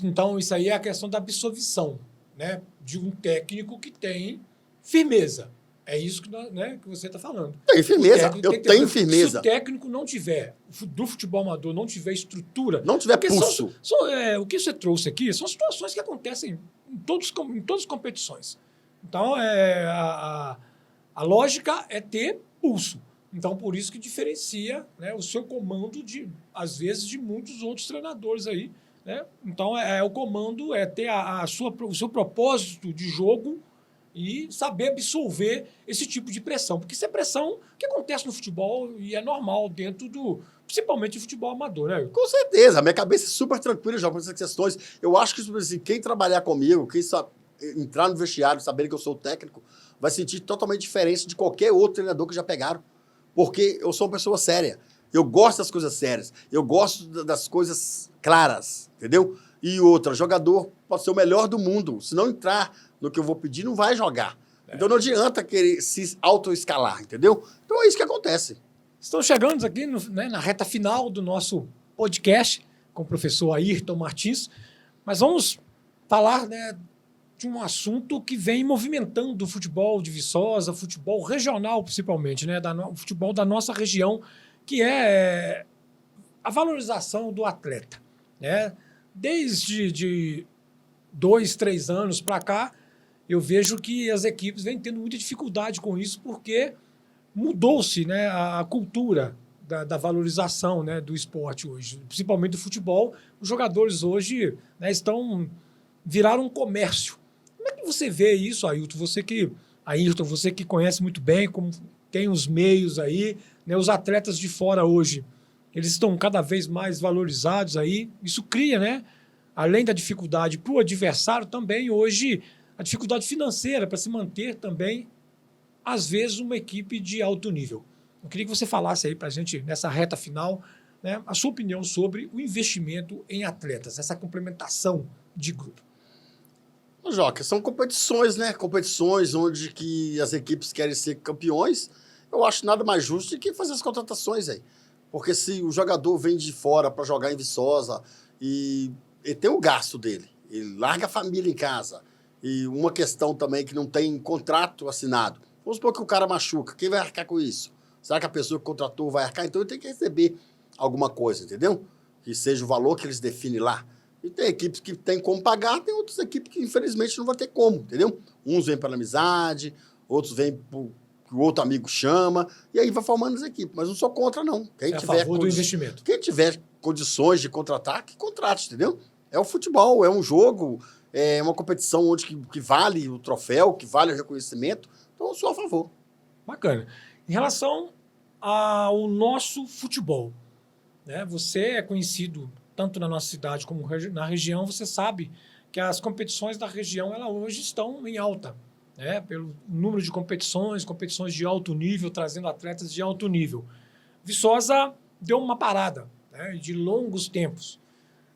então isso aí é a questão da absolvição, né? De um técnico que tem firmeza. É isso que, né, que você está falando. Tem firmeza, eu tenho firmeza. Se o técnico não tiver, do futebol amador, não tiver estrutura... Não tiver pulso. O que você trouxe aqui são situações que acontecem em todas as competições. Então, a lógica é ter pulso. Então, por isso que diferencia, né, o seu comando, às vezes, de muitos outros treinadores aí. Né? Então, o comando é ter o seu propósito de jogo e saber absorver esse tipo de pressão. Porque isso é pressão que acontece no futebol e é normal dentro principalmente do futebol amador, né? Com certeza. A minha cabeça é super tranquila já com essas questões. Eu acho que assim, quem trabalhar comigo, quem entrar no vestiário, saber que eu sou técnico, vai sentir totalmente diferente de qualquer outro treinador que já pegaram. Porque eu sou uma pessoa séria. Eu gosto das coisas sérias. Eu gosto das coisas claras, entendeu? E outra, jogador pode ser o melhor do mundo. Se não entrar no que eu vou pedir, não vai jogar. Então não adianta querer se autoescalar, entendeu? Então é isso que acontece. Estamos chegando aqui na reta final do nosso podcast com o professor Ayrton Martins, mas vamos falar, né, de um assunto que vem movimentando o futebol de Viçosa, futebol regional principalmente, né, o futebol da nossa região, que é a valorização do atleta. Né? Desde 2, 3 anos para cá, eu vejo que as equipes vêm tendo muita dificuldade com isso, porque mudou-se, né, a cultura da valorização, né, do esporte hoje, principalmente do futebol. Os jogadores hoje, né, viraram um comércio. Como é que você vê isso, Ayrton? Você que conhece muito bem, como tem os meios aí, né, os atletas de fora hoje, eles estão cada vez mais valorizados aí. Isso cria, né, além da dificuldade para o adversário, também hoje a dificuldade financeira para se manter também, às vezes, uma equipe de alto nível. Eu queria que você falasse aí para a gente, nessa reta final, né, a sua opinião sobre o investimento em atletas, essa complementação de grupo. Joca, são competições, né? Competições onde que as equipes querem ser campeões. Eu acho nada mais justo do que fazer as contratações aí. Porque se o jogador vem de fora para jogar em Viçosa e tem o gasto dele, ele larga a família em casa, e uma questão também que não tem contrato assinado. Vamos supor que o cara machuca, quem vai arcar com isso? Será que a pessoa que contratou vai arcar? Então ele tem que receber alguma coisa, entendeu? Que seja o valor que eles definem lá. E tem equipes que tem como pagar, tem outras equipes que infelizmente não vai ter como, entendeu? Uns vêm pela amizade, outros vêm que o outro amigo chama, e aí vai formando as equipes. Mas não sou contra, não. Quem tiver a favor do investimento. Quem tiver condições de contratar, que contrate, entendeu? É o futebol, é um jogo, é uma competição onde que vale o troféu, que vale o reconhecimento. Então, eu sou a favor. Bacana. Em relação ao nosso futebol, né? Você é conhecido tanto na nossa cidade como na região, você sabe que as competições da região elas hoje estão em alta, né? Pelo número de competições de alto nível, trazendo atletas de alto nível. Viçosa deu uma parada, né, de longos tempos.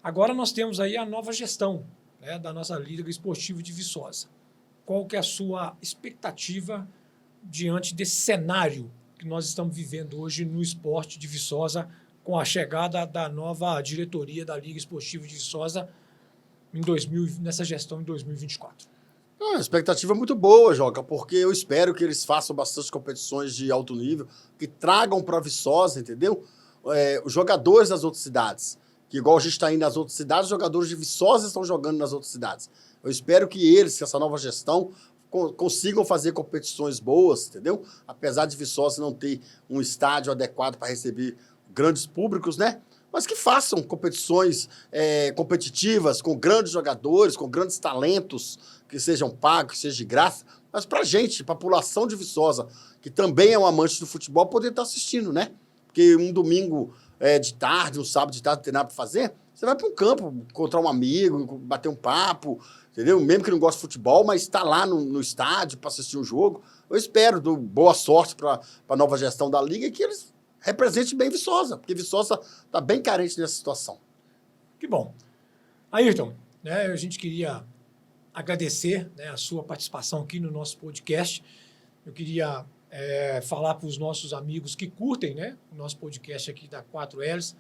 Agora nós temos aí a nova gestão, né, da nossa Liga Esportiva de Viçosa. Qual que é a sua expectativa diante desse cenário que nós estamos vivendo hoje no esporte de Viçosa, com a chegada da nova diretoria da Liga Esportiva de Viçosa nessa gestão em 2024? A expectativa é muito boa, Joca, porque eu espero que eles façam bastante competições de alto nível, que tragam para Viçosa, entendeu? Os jogadores das outras cidades, que igual a gente está indo nas outras cidades, os jogadores de Viçosa estão jogando nas outras cidades. Eu espero que eles, que essa nova gestão, consigam fazer competições boas, entendeu? Apesar de Viçosa não ter um estádio adequado para receber grandes públicos, né? Mas que façam competições competitivas, com grandes jogadores, com grandes talentos, que sejam pagos, que sejam de graça, mas para a gente, população de Viçosa, que também é um amante do futebol, poder estar assistindo, né? Porque um domingo de tarde, um sábado de tarde, não tem nada para fazer, você vai para um campo, encontrar um amigo, bater um papo, entendeu? Mesmo que não goste de futebol, mas está lá no estádio para assistir um jogo. Eu espero, dou boa sorte para a nova gestão da Liga e que eles representem bem Viçosa, porque Viçosa está bem carente nessa situação. Que bom. Ayrton, né, a gente queria agradecer, né, a sua participação aqui no nosso podcast. Eu queria falar para os nossos amigos que curtem, né, o nosso podcast aqui da 4Ls,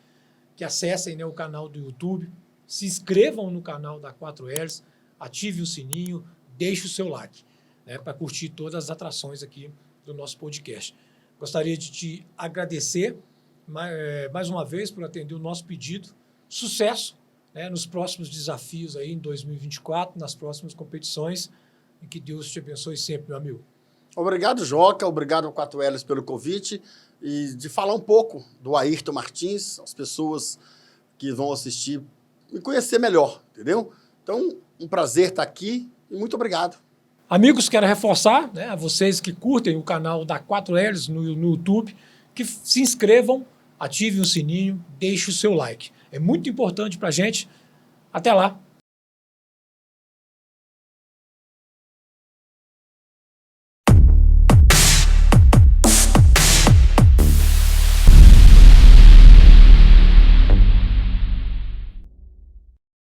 que acessem, né, o canal do YouTube, se inscrevam no canal da 4Ls, ative o sininho, deixe o seu like, né, para curtir todas as atrações aqui do nosso podcast. Gostaria de te agradecer mais uma vez por atender o nosso pedido. Sucesso, né, nos próximos desafios aí em 2024, nas próximas competições, e que Deus te abençoe sempre, meu amigo. Obrigado, Joca. Obrigado ao 4Ls pelo convite e de falar um pouco do Ayrton Martins, as pessoas que vão assistir e conhecer melhor, entendeu? Então, um prazer estar aqui e muito obrigado. Amigos, quero reforçar, né, a vocês que curtem o canal da 4Ls no YouTube, que se inscrevam, ativem o sininho, deixem o seu like. É muito importante para a gente. Até lá!